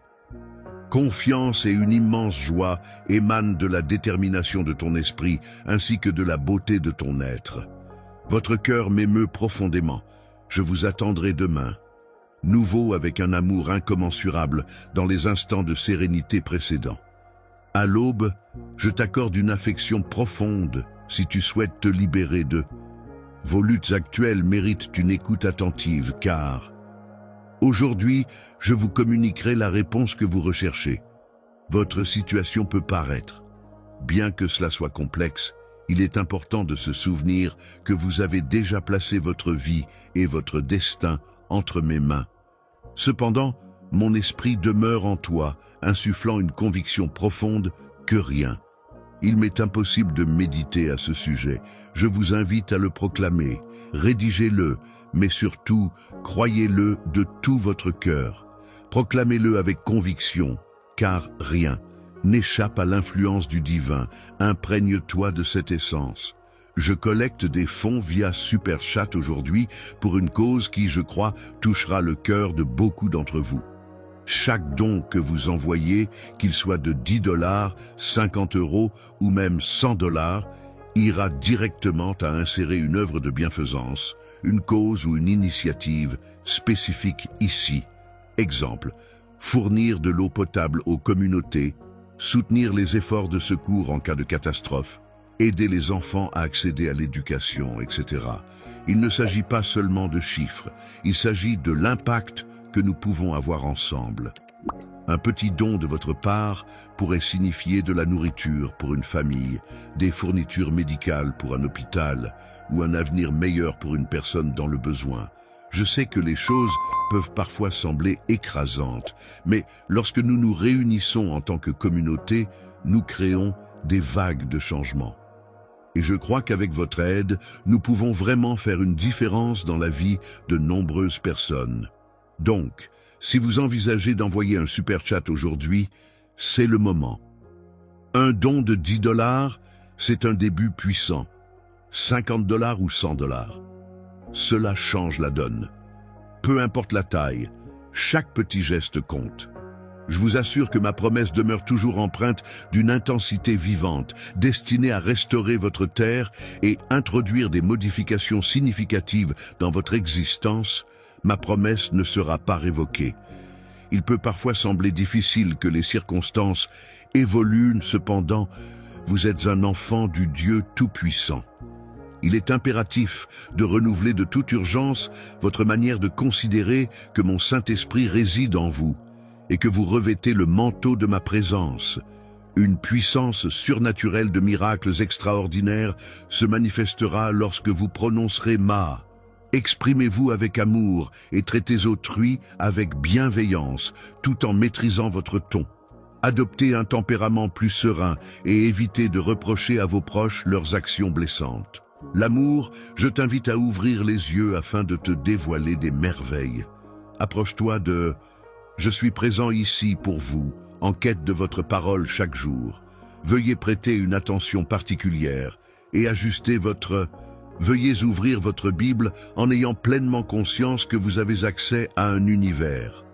Confiance et une immense joie émanent de la détermination de ton esprit ainsi que de la beauté de ton être. Votre cœur m'émeut profondément. Je vous attendrai demain, nouveau avec un amour incommensurable dans les instants de sérénité précédents. À l'aube, je t'accorde une affection profonde si tu souhaites te libérer de. Vos luttes actuelles méritent une écoute attentive car aujourd'hui, je vous communiquerai la réponse que vous recherchez. Votre situation peut paraître. Bien que cela soit complexe, il est important de se souvenir que vous avez déjà placé votre vie et votre destin entre mes mains. Cependant, mon esprit demeure en toi, insufflant une conviction profonde que rien. Il m'est impossible de méditer à ce sujet. Je vous invite à le proclamer, rédigez-le, mais surtout, croyez-le de tout votre cœur. Proclamez-le avec conviction, car rien n'échappe à l'influence du divin. Imprègne-toi de cette essence. Je collecte des fonds via Super Chat aujourd'hui pour une cause qui, je crois, touchera le cœur de beaucoup d'entre vous. Chaque don que vous envoyez, qu'il soit de 10 $, 50 € ou même 100 $, ira directement à insérer une œuvre de bienfaisance, une cause ou une initiative spécifique ici. Exemple, fournir de l'eau potable aux communautés, soutenir les efforts de secours en cas de catastrophe, aider les enfants à accéder à l'éducation, etc. Il ne s'agit pas seulement de chiffres, il s'agit de l'impact que nous pouvons avoir ensemble. Un petit don de votre part pourrait signifier de la nourriture pour une famille, des fournitures médicales pour un hôpital ou un avenir meilleur pour une personne dans le besoin. Je sais que les choses peuvent parfois sembler écrasantes, mais lorsque nous nous réunissons en tant que communauté, nous créons des vagues de changement. Et je crois qu'avec votre aide, nous pouvons vraiment faire une différence dans la vie de nombreuses personnes. Donc, si vous envisagez d'envoyer un super chat aujourd'hui, c'est le moment. Un don de 10 $, c'est un début puissant. 50 $ ou 100 $. Cela change la donne. Peu importe la taille, chaque petit geste compte. Je vous assure que ma promesse demeure toujours empreinte d'une intensité vivante, destinée à restaurer votre terre et introduire des modifications significatives dans votre existence. Ma promesse ne sera pas révoquée. Il peut parfois sembler difficile que les circonstances évoluent, cependant, vous êtes un enfant du Dieu Tout-Puissant. Il est impératif de renouveler de toute urgence votre manière de considérer que mon Saint-Esprit réside en vous et que vous revêtez le manteau de ma présence. Une puissance surnaturelle de miracles extraordinaires se manifestera lorsque vous prononcerez ma. Exprimez-vous avec amour et traitez autrui avec bienveillance, tout en maîtrisant votre ton. Adoptez un tempérament plus serein et évitez de reprocher à vos proches leurs actions blessantes. L'amour, je t'invite à ouvrir les yeux afin de te dévoiler des merveilles. Approche-toi de « Je suis présent ici pour vous, en quête de votre parole chaque jour. Veuillez prêter une attention particulière et ajuster votre... Veuillez ouvrir votre Bible en ayant pleinement conscience que vous avez accès à un univers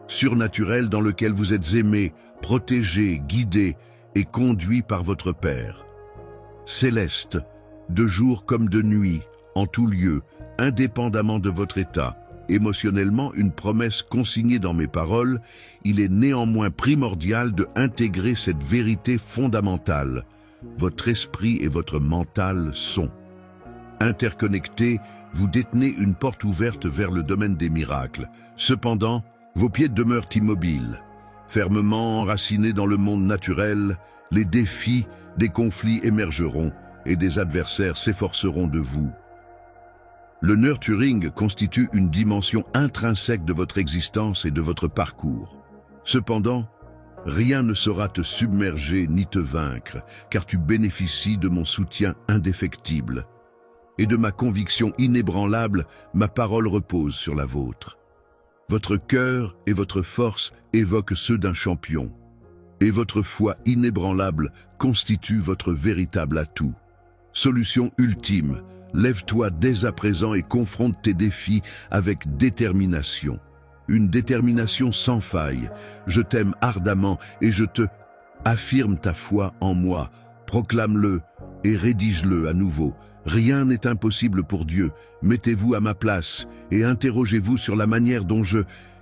surnaturel dans lequel vous êtes aimé, protégé, guidé et conduit par votre Père. Céleste, de jour comme de nuit, en tout lieu, indépendamment de votre état, émotionnellement une promesse consignée dans mes paroles, il est néanmoins primordial de intégrer cette vérité fondamentale. Votre esprit et votre mental sont interconnectés, vous détenez une porte ouverte vers le domaine des miracles. Cependant, vos pieds demeurent immobiles. Fermement enracinés dans le monde naturel, les défis, des conflits émergeront et des adversaires s'efforceront de vous. Le nurturing constitue une dimension intrinsèque de votre existence et de votre parcours. Cependant, Rien ne saura te submerger ni te vaincre, car tu bénéficies de mon soutien indéfectible. Et de ma conviction inébranlable, ma parole repose sur la vôtre. Votre cœur et votre force évoquent ceux d'un champion, et votre foi inébranlable constitue votre véritable atout. Solution ultime, lève-toi dès à présent et confronte tes défis avec détermination. Une détermination sans faille. Je t'aime ardemment et je te affirme ta foi en moi. Proclame-le et rédige-le à nouveau. Rien n'est impossible pour Dieu. Mettez-vous à ma place et interrogez-vous sur la manière dont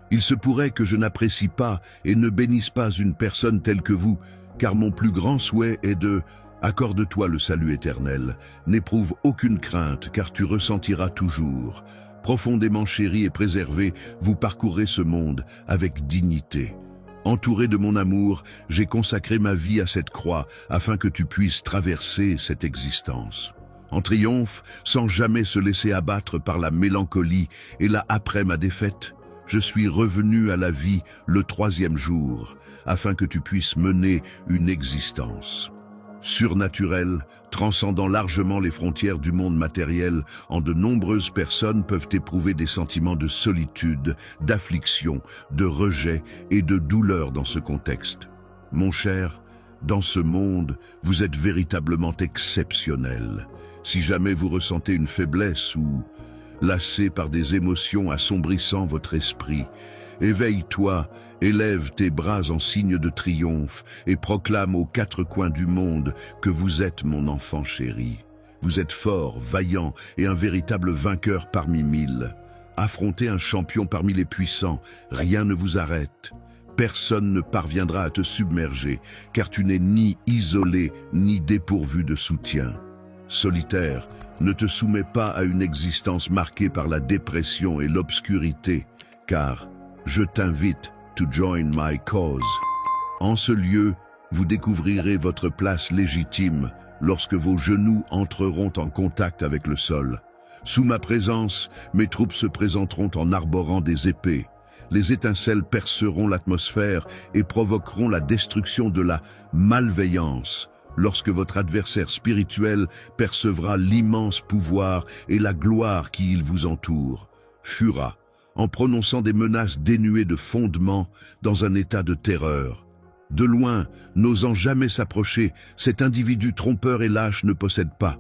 il se pourrait que je n'apprécie pas et ne bénisse pas une personne telle que vous, car mon plus grand souhait est de accorde-toi le salut éternel. N'éprouve aucune crainte, car tu ressentiras toujours. Profondément chéri et préservé, vous parcourez ce monde avec dignité. Entouré de mon amour, j'ai consacré ma vie à cette croix afin que tu puisses traverser cette existence. En triomphe, sans jamais se laisser abattre par la mélancolie, et là après ma défaite, je suis revenu à la vie le 3e jour, afin que tu puisses mener une existence surnaturelle, transcendant largement les frontières du monde matériel. En de nombreuses personnes peuvent éprouver des sentiments de solitude, d'affliction, de rejet et de douleur dans ce contexte. Mon cher, dans ce monde, vous êtes véritablement exceptionnel. Si jamais vous ressentez une faiblesse ou lassé par des émotions assombrissant votre esprit, éveille-toi, élève tes bras en signe de triomphe et proclame aux 4 coins du monde que vous êtes mon enfant chéri. Vous êtes fort, vaillant et un véritable vainqueur parmi 1000. Affrontez un champion parmi les puissants, rien ne vous arrête. Personne ne parviendra à te submerger, car tu n'es ni isolé ni dépourvu de soutien. Solitaire, ne te soumets pas à une existence marquée par la dépression et l'obscurité, car je t'invite to join my cause. En ce lieu, vous découvrirez votre place légitime lorsque vos genoux entreront en contact avec le sol. Sous ma présence, mes troupes se présenteront en arborant des épées. Les étincelles perceront l'atmosphère et provoqueront la destruction de la malveillance. Lorsque votre adversaire spirituel percevra l'immense pouvoir et la gloire qui il vous entoure, fuira, en prononçant des menaces dénuées de fondement dans un état de terreur. De loin, n'osant jamais s'approcher, cet individu trompeur et lâche ne possède pas.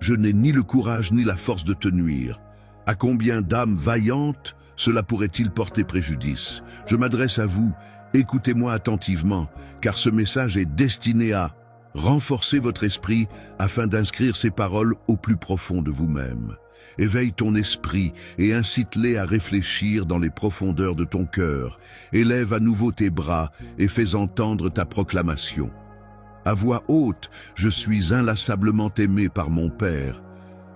Je n'ai ni le courage ni la force de te nuire. À combien d'âmes vaillantes cela pourrait-il porter préjudice? Je m'adresse à vous, écoutez-moi attentivement, car ce message est destiné à renforcer votre esprit afin d'inscrire ces paroles au plus profond de vous-même. Éveille ton esprit et incite-les à réfléchir dans les profondeurs de ton cœur. Élève à nouveau tes bras et fais entendre ta proclamation. À voix haute, je suis inlassablement aimé par mon Père.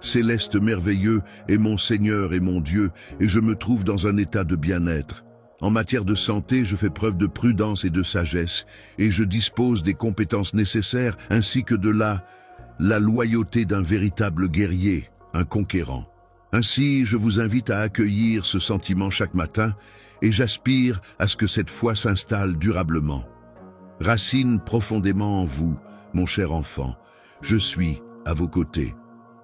Céleste merveilleux est mon Seigneur et mon Dieu, et je me trouve dans un état de bien-être. En matière de santé, je fais preuve de prudence et de sagesse, et je dispose des compétences nécessaires ainsi que de la loyauté d'un véritable guerrier, un conquérant. Ainsi, je vous invite à accueillir ce sentiment chaque matin, et j'aspire à ce que cette foi s'installe durablement. Racine profondément en vous, mon cher enfant. Je suis à vos côtés.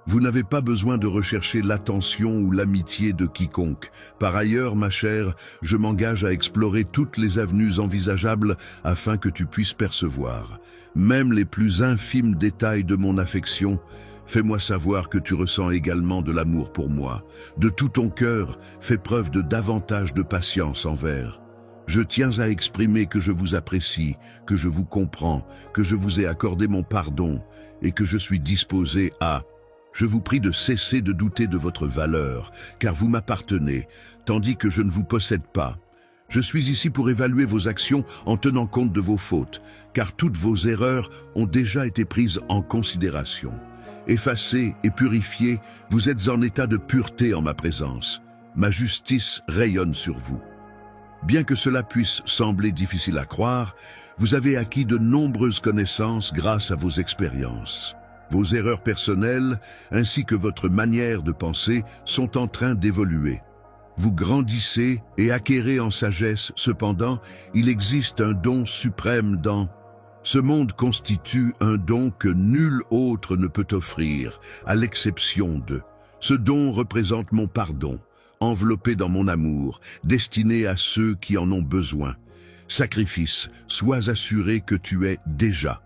Vous n'avez pas besoin de rechercher l'attention ou l'amitié de quiconque. Par ailleurs, ma chère, je m'engage à explorer toutes les avenues envisageables afin que tu puisses percevoir. Même les plus infimes détails de mon affection, fais-moi savoir que tu ressens également de l'amour pour moi. De tout ton cœur, fais preuve de davantage de patience envers. Je tiens à exprimer que je vous apprécie, que je vous comprends, que je vous ai accordé mon pardon et que je suis disposé à... Je vous prie de cesser de douter de votre valeur, car vous m'appartenez, tandis que je ne vous possède pas. Je suis ici pour évaluer vos actions en tenant compte de vos fautes, car toutes vos erreurs ont déjà été prises en considération. Effacés et purifiés, vous êtes en état de pureté en ma présence. Ma justice rayonne sur vous. Bien que cela puisse sembler difficile à croire, vous avez acquis de nombreuses connaissances grâce à vos expériences. Vos erreurs personnelles, ainsi que votre manière de penser, sont en train d'évoluer. vous grandissez et acquérez en sagesse. Cependant, il existe un don suprême dans ce monde constitue un don que nul autre ne peut offrir, à l'exception de. Ce don représente mon pardon, enveloppé dans mon amour, destiné à ceux qui en ont besoin. Sacrifice, sois assuré que tu es déjà.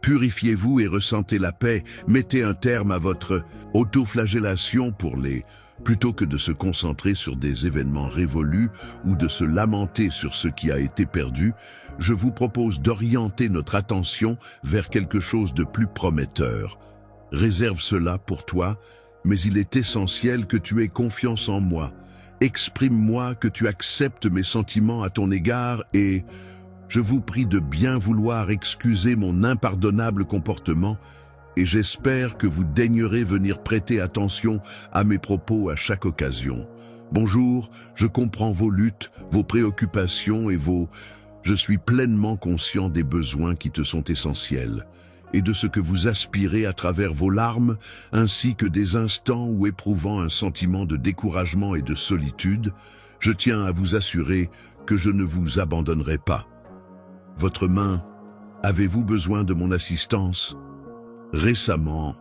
Purifiez-vous et ressentez la paix, mettez un terme à votre autoflagellation plutôt que de se concentrer sur des événements révolus ou de se lamenter sur ce qui a été perdu, je vous propose d'orienter notre attention vers quelque chose de plus prometteur. Réserve cela pour toi, mais il est essentiel que tu aies confiance en moi. Exprime-moi que tu acceptes mes sentiments à ton égard et je vous prie de bien vouloir excuser mon impardonnable comportement et j'espère que vous daignerez venir prêter attention à mes propos à chaque occasion. Bonjour, je comprends vos luttes, vos préoccupations et Je suis pleinement conscient des besoins qui te sont essentiels et de ce que vous aspirez à travers vos larmes, ainsi que des instants où éprouvant un sentiment de découragement et de solitude, je tiens à vous assurer que je ne vous abandonnerai pas. Votre main, avez-vous besoin de mon assistance? Récemment,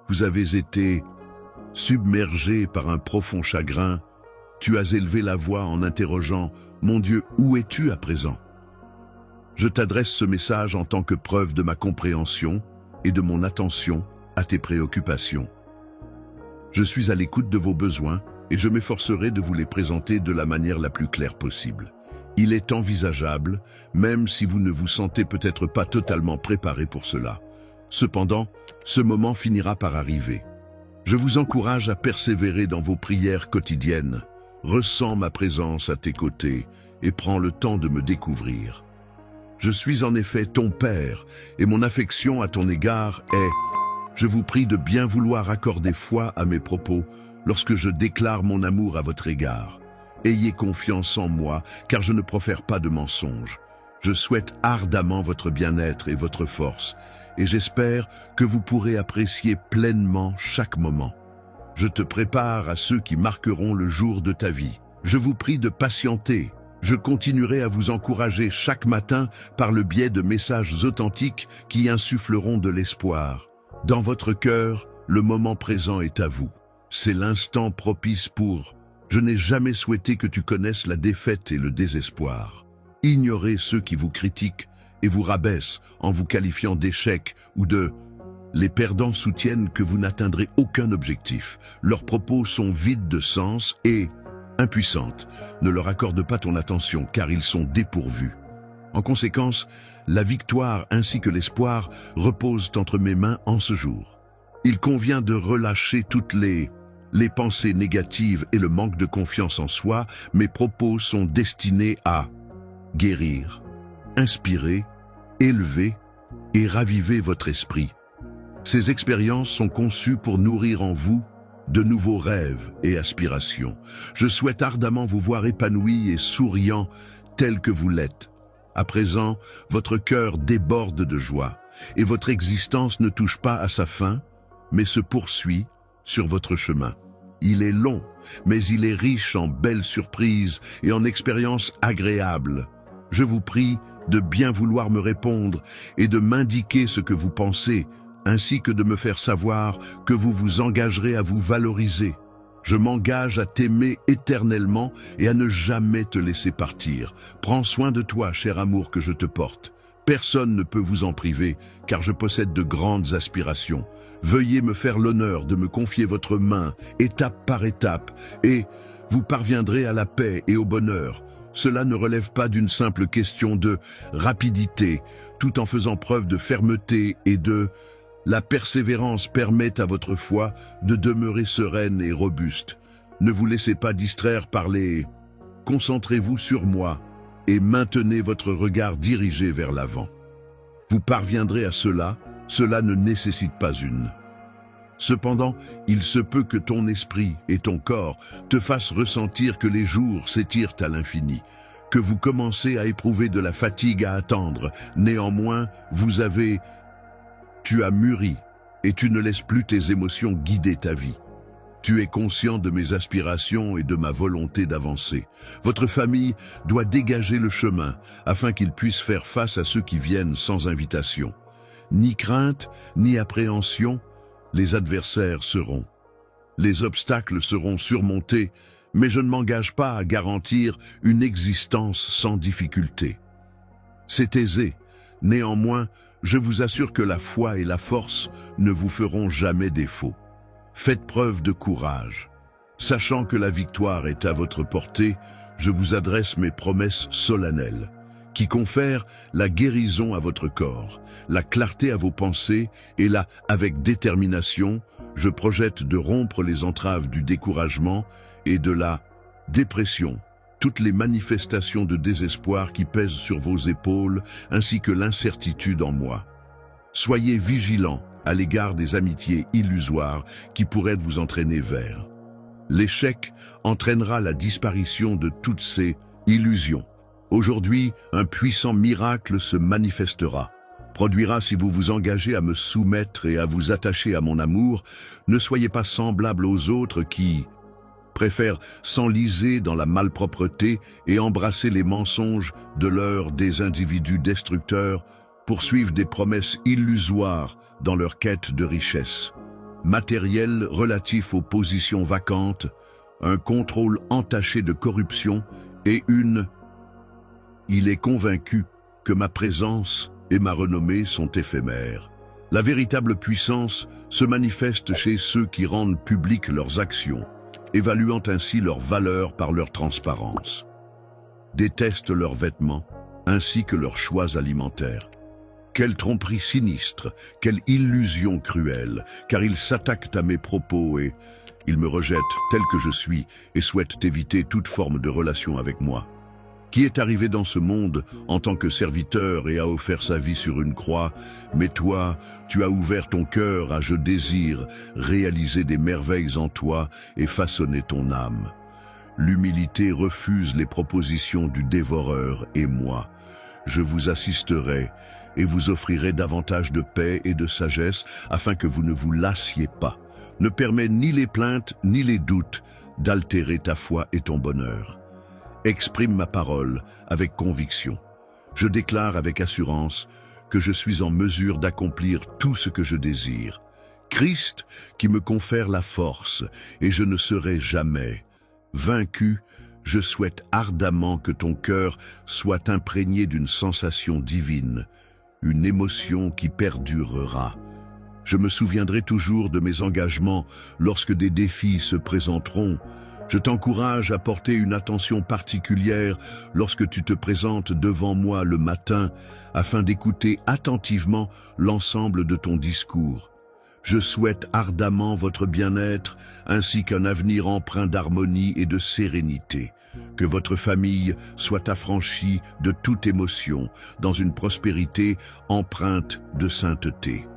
vous avez été submergé par un profond chagrin. Tu as élevé la voix en interrogeant « Mon Dieu, où es-tu à présent ?» Je t'adresse ce message en tant que preuve de ma compréhension et de mon attention à tes préoccupations. Je suis à l'écoute de vos besoins et je m'efforcerai de vous les présenter de la manière la plus claire possible. Il est envisageable, même si vous ne vous sentez peut-être pas totalement préparé pour cela. Cependant, ce moment finira par arriver. Je vous encourage à persévérer dans vos prières quotidiennes. Ressens ma présence à tes côtés et prends le temps de me découvrir. Je suis en effet ton Père, et mon affection à ton égard est... Je vous prie de bien vouloir accorder foi à mes propos lorsque je déclare mon amour à votre égard. Ayez confiance en moi, car je ne profère pas de mensonges. Je souhaite ardemment votre bien-être et votre force, et j'espère que vous pourrez apprécier pleinement chaque moment. Je te prépare à ceux qui marqueront le jour de ta vie. Je vous prie de patienter. Je continuerai à vous encourager chaque matin par le biais de messages authentiques qui insuffleront de l'espoir. Dans votre cœur, le moment présent est à vous. C'est l'instant propice pour... Je n'ai jamais souhaité que tu connaisses la défaite et le désespoir. Ignorez ceux qui vous critiquent et vous rabaissent en vous qualifiant d'échec ou de... Les perdants soutiennent que vous n'atteindrez aucun objectif. Leurs propos sont vides de sens et... impuissantes. Ne leur accorde pas ton attention car ils sont dépourvus. En conséquence, la victoire ainsi que l'espoir reposent entre mes mains en ce jour. Il convient de relâcher toutes les pensées négatives et le manque de confiance en soi. Mes propos sont destinés à guérir, inspirer, élever et raviver votre esprit. Ces expériences sont conçues pour nourrir en vous de nouveaux rêves et aspirations. Je souhaite ardemment vous voir épanoui et souriant tel que vous l'êtes. À présent, votre cœur déborde de joie et votre existence ne touche pas à sa fin, mais se poursuit sur votre chemin. Il est long, mais il est riche en belles surprises et en expériences agréables. Je vous prie de bien vouloir me répondre et de m'indiquer ce que vous pensez, ainsi que de me faire savoir que vous vous engagerez à vous valoriser. Je m'engage à t'aimer éternellement et à ne jamais te laisser partir. Prends soin de toi, cher amour que je te porte. Personne ne peut vous en priver, car je possède de grandes aspirations. Veuillez me faire l'honneur de me confier votre main, étape par étape, et vous parviendrez à la paix et au bonheur. Cela ne relève pas d'une simple question de rapidité, tout en faisant preuve de fermeté et de... La persévérance permet à votre foi de demeurer sereine et robuste. Ne vous laissez pas distraire par les... Concentrez-vous sur moi et maintenez votre regard dirigé vers l'avant. Vous parviendrez à cela, cela ne nécessite pas une. Cependant, il se peut que ton esprit et ton corps te fassent ressentir que les jours s'étirent à l'infini, que vous commencez à éprouver de la fatigue à attendre. Néanmoins, tu as mûri et tu ne laisses plus tes émotions guider ta vie. Tu es conscient de mes aspirations et de ma volonté d'avancer. Votre famille doit dégager le chemin afin qu'ils puissent faire face à ceux qui viennent sans invitation. Ni crainte, ni appréhension, les adversaires seront. Les obstacles seront surmontés, mais je ne m'engage pas à garantir une existence sans difficulté. C'est aisé. Néanmoins, je vous assure que la foi et la force ne vous feront jamais défaut. Faites preuve de courage. Sachant que la victoire est à votre portée, je vous adresse mes promesses solennelles, qui confèrent la guérison à votre corps, la clarté à vos pensées, et là, avec détermination, je projette de rompre les entraves du découragement et de la dépression, toutes les manifestations de désespoir qui pèsent sur vos épaules, ainsi que l'incertitude en moi. Soyez vigilants à l'égard des amitiés illusoires qui pourraient vous entraîner vers. L'échec entraînera la disparition de toutes ces illusions. Aujourd'hui, un puissant miracle se manifestera. Produira si vous vous engagez à me soumettre et à vous attacher à mon amour. Ne soyez pas semblables aux autres qui préfèrent s'enliser dans la malpropreté et embrasser les mensonges de des individus destructeurs, poursuivent des promesses illusoires dans leur quête de richesse. Matériel relatif aux positions vacantes, un contrôle entaché de corruption et Il est convaincu que ma présence et ma renommée sont éphémères. La véritable puissance se manifeste chez ceux qui rendent publiques leurs actions, évaluant ainsi leur valeur par leur transparence. Détestent leurs vêtements, ainsi que leurs choix alimentaires. Quelle tromperie sinistre, quelle illusion cruelle, car ils s'attaquent à mes propos et ils me rejettent tel que je suis et souhaitent éviter toute forme de relation avec moi. Qui est arrivé dans ce monde en tant que serviteur et a offert sa vie sur une croix, mais toi, tu as ouvert ton cœur à je désire réaliser des merveilles en toi et façonner ton âme. L'humilité refuse les propositions du dévoreur et moi. Je vous assisterai et vous offrirai davantage de paix et de sagesse afin que vous ne vous lassiez pas. Ne permets ni les plaintes ni les doutes d'altérer ta foi et ton bonheur. Exprime ma parole avec conviction. Je déclare avec assurance que je suis en mesure d'accomplir tout ce que je désire. Christ qui me confère la force et je ne serai jamais vaincu. Je souhaite ardemment que ton cœur soit imprégné d'une sensation divine, une émotion qui perdurera. Je me souviendrai toujours de mes engagements lorsque des défis se présenteront. Je t'encourage à porter une attention particulière lorsque tu te présentes devant moi le matin afin d'écouter attentivement l'ensemble de ton discours. Je souhaite ardemment votre bien-être ainsi qu'un avenir empreint d'harmonie et de sérénité. Que votre famille soit affranchie de toute émotion dans une prospérité empreinte de sainteté.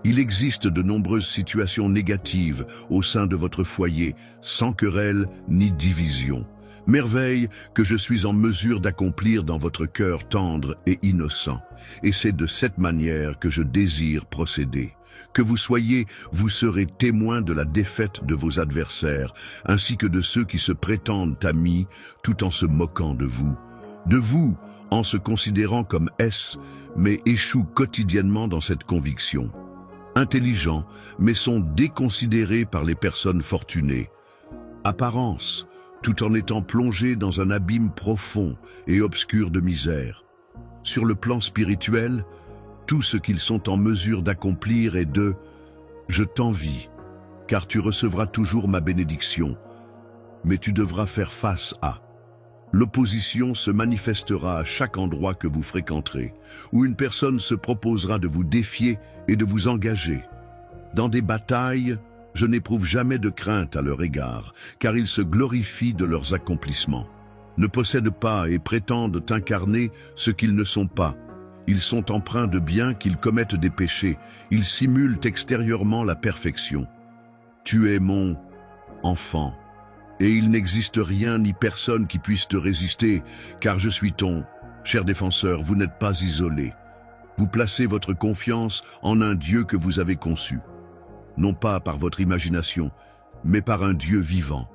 Il existe de nombreuses situations négatives au sein de votre foyer, sans querelle ni division. Merveille que je suis en mesure d'accomplir dans votre cœur tendre et innocent. Et c'est de cette manière que je désire procéder. Que vous soyez, vous serez témoin de la défaite de vos adversaires, ainsi que de ceux qui se prétendent amis, tout en se moquant de vous. De vous, en se considérant comme mais échouent quotidiennement dans cette conviction. Intelligents, mais sont déconsidérés par les personnes fortunées. Apparence, tout en étant plongés dans un abîme profond et obscur de misère. Sur le plan spirituel, tout ce qu'ils sont en mesure d'accomplir est de « Je t'envie, car tu recevras toujours ma bénédiction, mais tu devras faire face à ». L'opposition se manifestera à chaque endroit que vous fréquenterez, où une personne se proposera de vous défier et de vous engager. Dans des batailles, je n'éprouve jamais de crainte à leur égard, car ils se glorifient de leurs accomplissements. Ne possèdent pas et prétendent incarner ce qu'ils ne sont pas. Ils sont empreints de bien qu'ils commettent des péchés. Ils simulent extérieurement la perfection. Tu es mon enfant. Et il n'existe rien ni personne qui puisse te résister, car je suis ton cher défenseur, vous n'êtes pas isolé. Vous placez votre confiance en un Dieu que vous avez conçu. Non pas par votre imagination, mais par un Dieu vivant.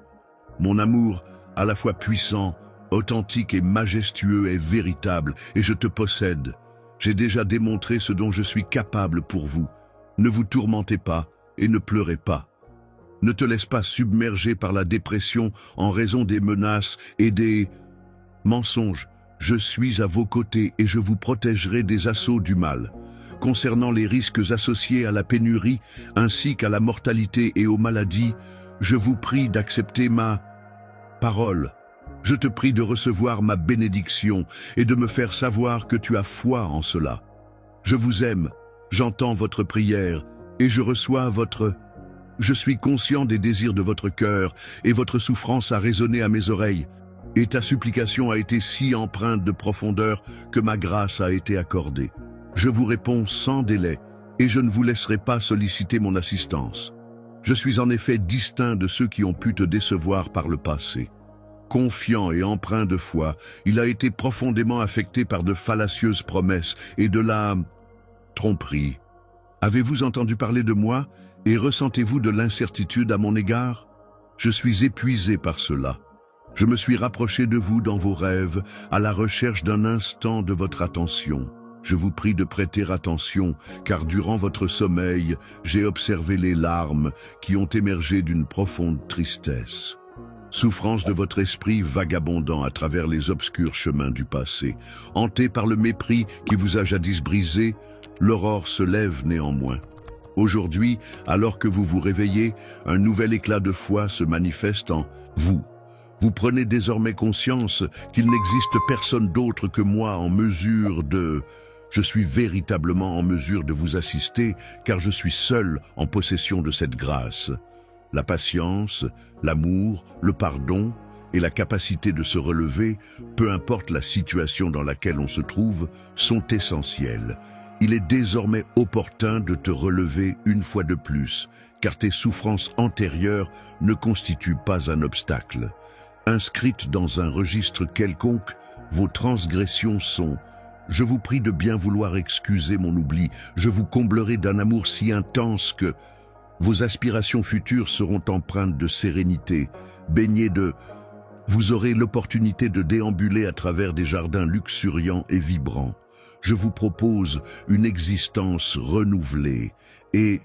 Mon amour, à la fois puissant, authentique et majestueux, est véritable, et je te possède. J'ai déjà démontré ce dont je suis capable pour vous. Ne vous tourmentez pas et ne pleurez pas. Ne te laisse pas submerger par la dépression en raison des menaces et des mensonges. Je suis à vos côtés et je vous protégerai des assauts du mal. Concernant les risques associés à la pénurie ainsi qu'à la mortalité et aux maladies, je vous prie d'accepter ma parole. Je te prie de recevoir ma bénédiction et de me faire savoir que tu as foi en cela. Je vous aime, j'entends votre prière et je reçois votre... Je suis conscient des désirs de votre cœur et votre souffrance a résonné à mes oreilles. Et ta supplication a été si empreinte de profondeur que ma grâce a été accordée. Je vous réponds sans délai et je ne vous laisserai pas solliciter mon assistance. Je suis en effet distinct de ceux qui ont pu te décevoir par le passé. Confiant et empreint de foi, il a été profondément affecté par de fallacieuses promesses et de la tromperie. Avez-vous entendu parler de moi et ressentez-vous de l'incertitude à mon égard? Je suis épuisé par cela. Je me suis rapproché de vous dans vos rêves, à la recherche d'un instant de votre attention. Je vous prie de prêter attention, car durant votre sommeil, j'ai observé les larmes qui ont émergé d'une profonde tristesse. Souffrance de votre esprit vagabondant à travers les obscurs chemins du passé. Hanté par le mépris qui vous a jadis brisé, l'aurore se lève néanmoins. Aujourd'hui, alors que vous vous réveillez, un nouvel éclat de foi se manifeste en vous. Vous prenez désormais conscience qu'il n'existe personne d'autre que moi en mesure de... Je suis véritablement en mesure de vous assister, car je suis seul en possession de cette grâce. La patience, l'amour, le pardon et la capacité de se relever, peu importe la situation dans laquelle on se trouve, sont essentiels. Il est désormais opportun de te relever une fois de plus, car tes souffrances antérieures ne constituent pas un obstacle. Inscrites dans un registre quelconque, vos transgressions sont... Je vous prie de bien vouloir excuser mon oubli, je vous comblerai d'un amour si intense que vos aspirations futures seront empreintes de sérénité, baignées de... Vous aurez l'opportunité de déambuler à travers des jardins luxuriants et vibrants. Je vous propose une existence renouvelée et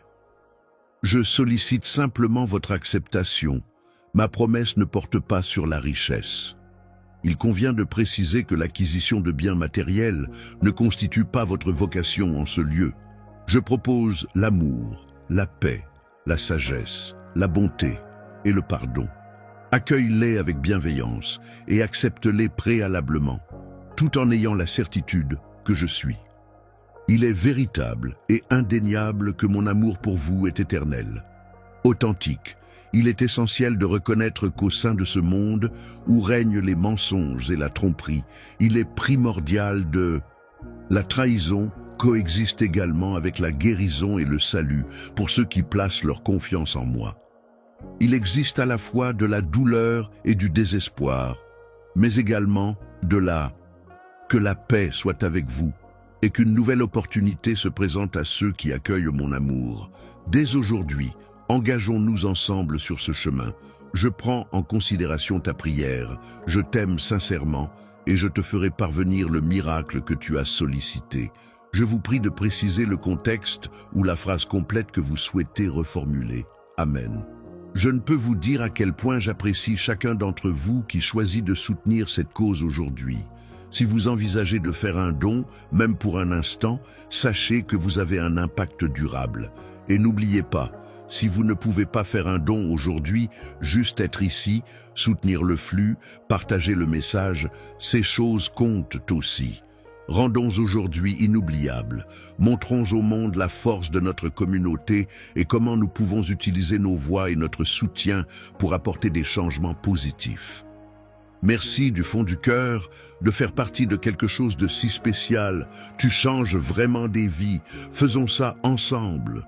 je sollicite simplement votre acceptation. Ma promesse ne porte pas sur la richesse. Il convient de préciser que l'acquisition de biens matériels ne constitue pas votre vocation en ce lieu. Je propose l'amour, la paix, la sagesse, la bonté et le pardon. Accueille-les avec bienveillance et accepte-les préalablement, tout en ayant la certitude que je suis. Il est véritable et indéniable que mon amour pour vous est éternel. Authentique, il est essentiel de reconnaître qu'au sein de ce monde où règnent les mensonges et la tromperie, il est primordial de... La trahison coexiste également avec la guérison et le salut pour ceux qui placent leur confiance en moi. Il existe à la fois de la douleur et du désespoir, mais également de la... Que la paix soit avec vous et qu'une nouvelle opportunité se présente à ceux qui accueillent mon amour. Dès aujourd'hui, engageons-nous ensemble sur ce chemin. Je prends en considération ta prière, je t'aime sincèrement et je te ferai parvenir le miracle que tu as sollicité. Je vous prie de préciser le contexte ou la phrase complète que vous souhaitez reformuler. Amen. Je ne peux vous dire à quel point j'apprécie chacun d'entre vous qui choisit de soutenir cette cause aujourd'hui. Si vous envisagez de faire un don, même pour un instant, sachez que vous avez un impact durable. Et n'oubliez pas, si vous ne pouvez pas faire un don aujourd'hui, juste être ici, soutenir le flux, partager le message, ces choses comptent aussi. Rendons aujourd'hui inoubliable. Montrons au monde la force de notre communauté et comment nous pouvons utiliser nos voix et notre soutien pour apporter des changements positifs. Merci du fond du cœur de faire partie de quelque chose de si spécial. Tu changes vraiment des vies. Faisons ça ensemble.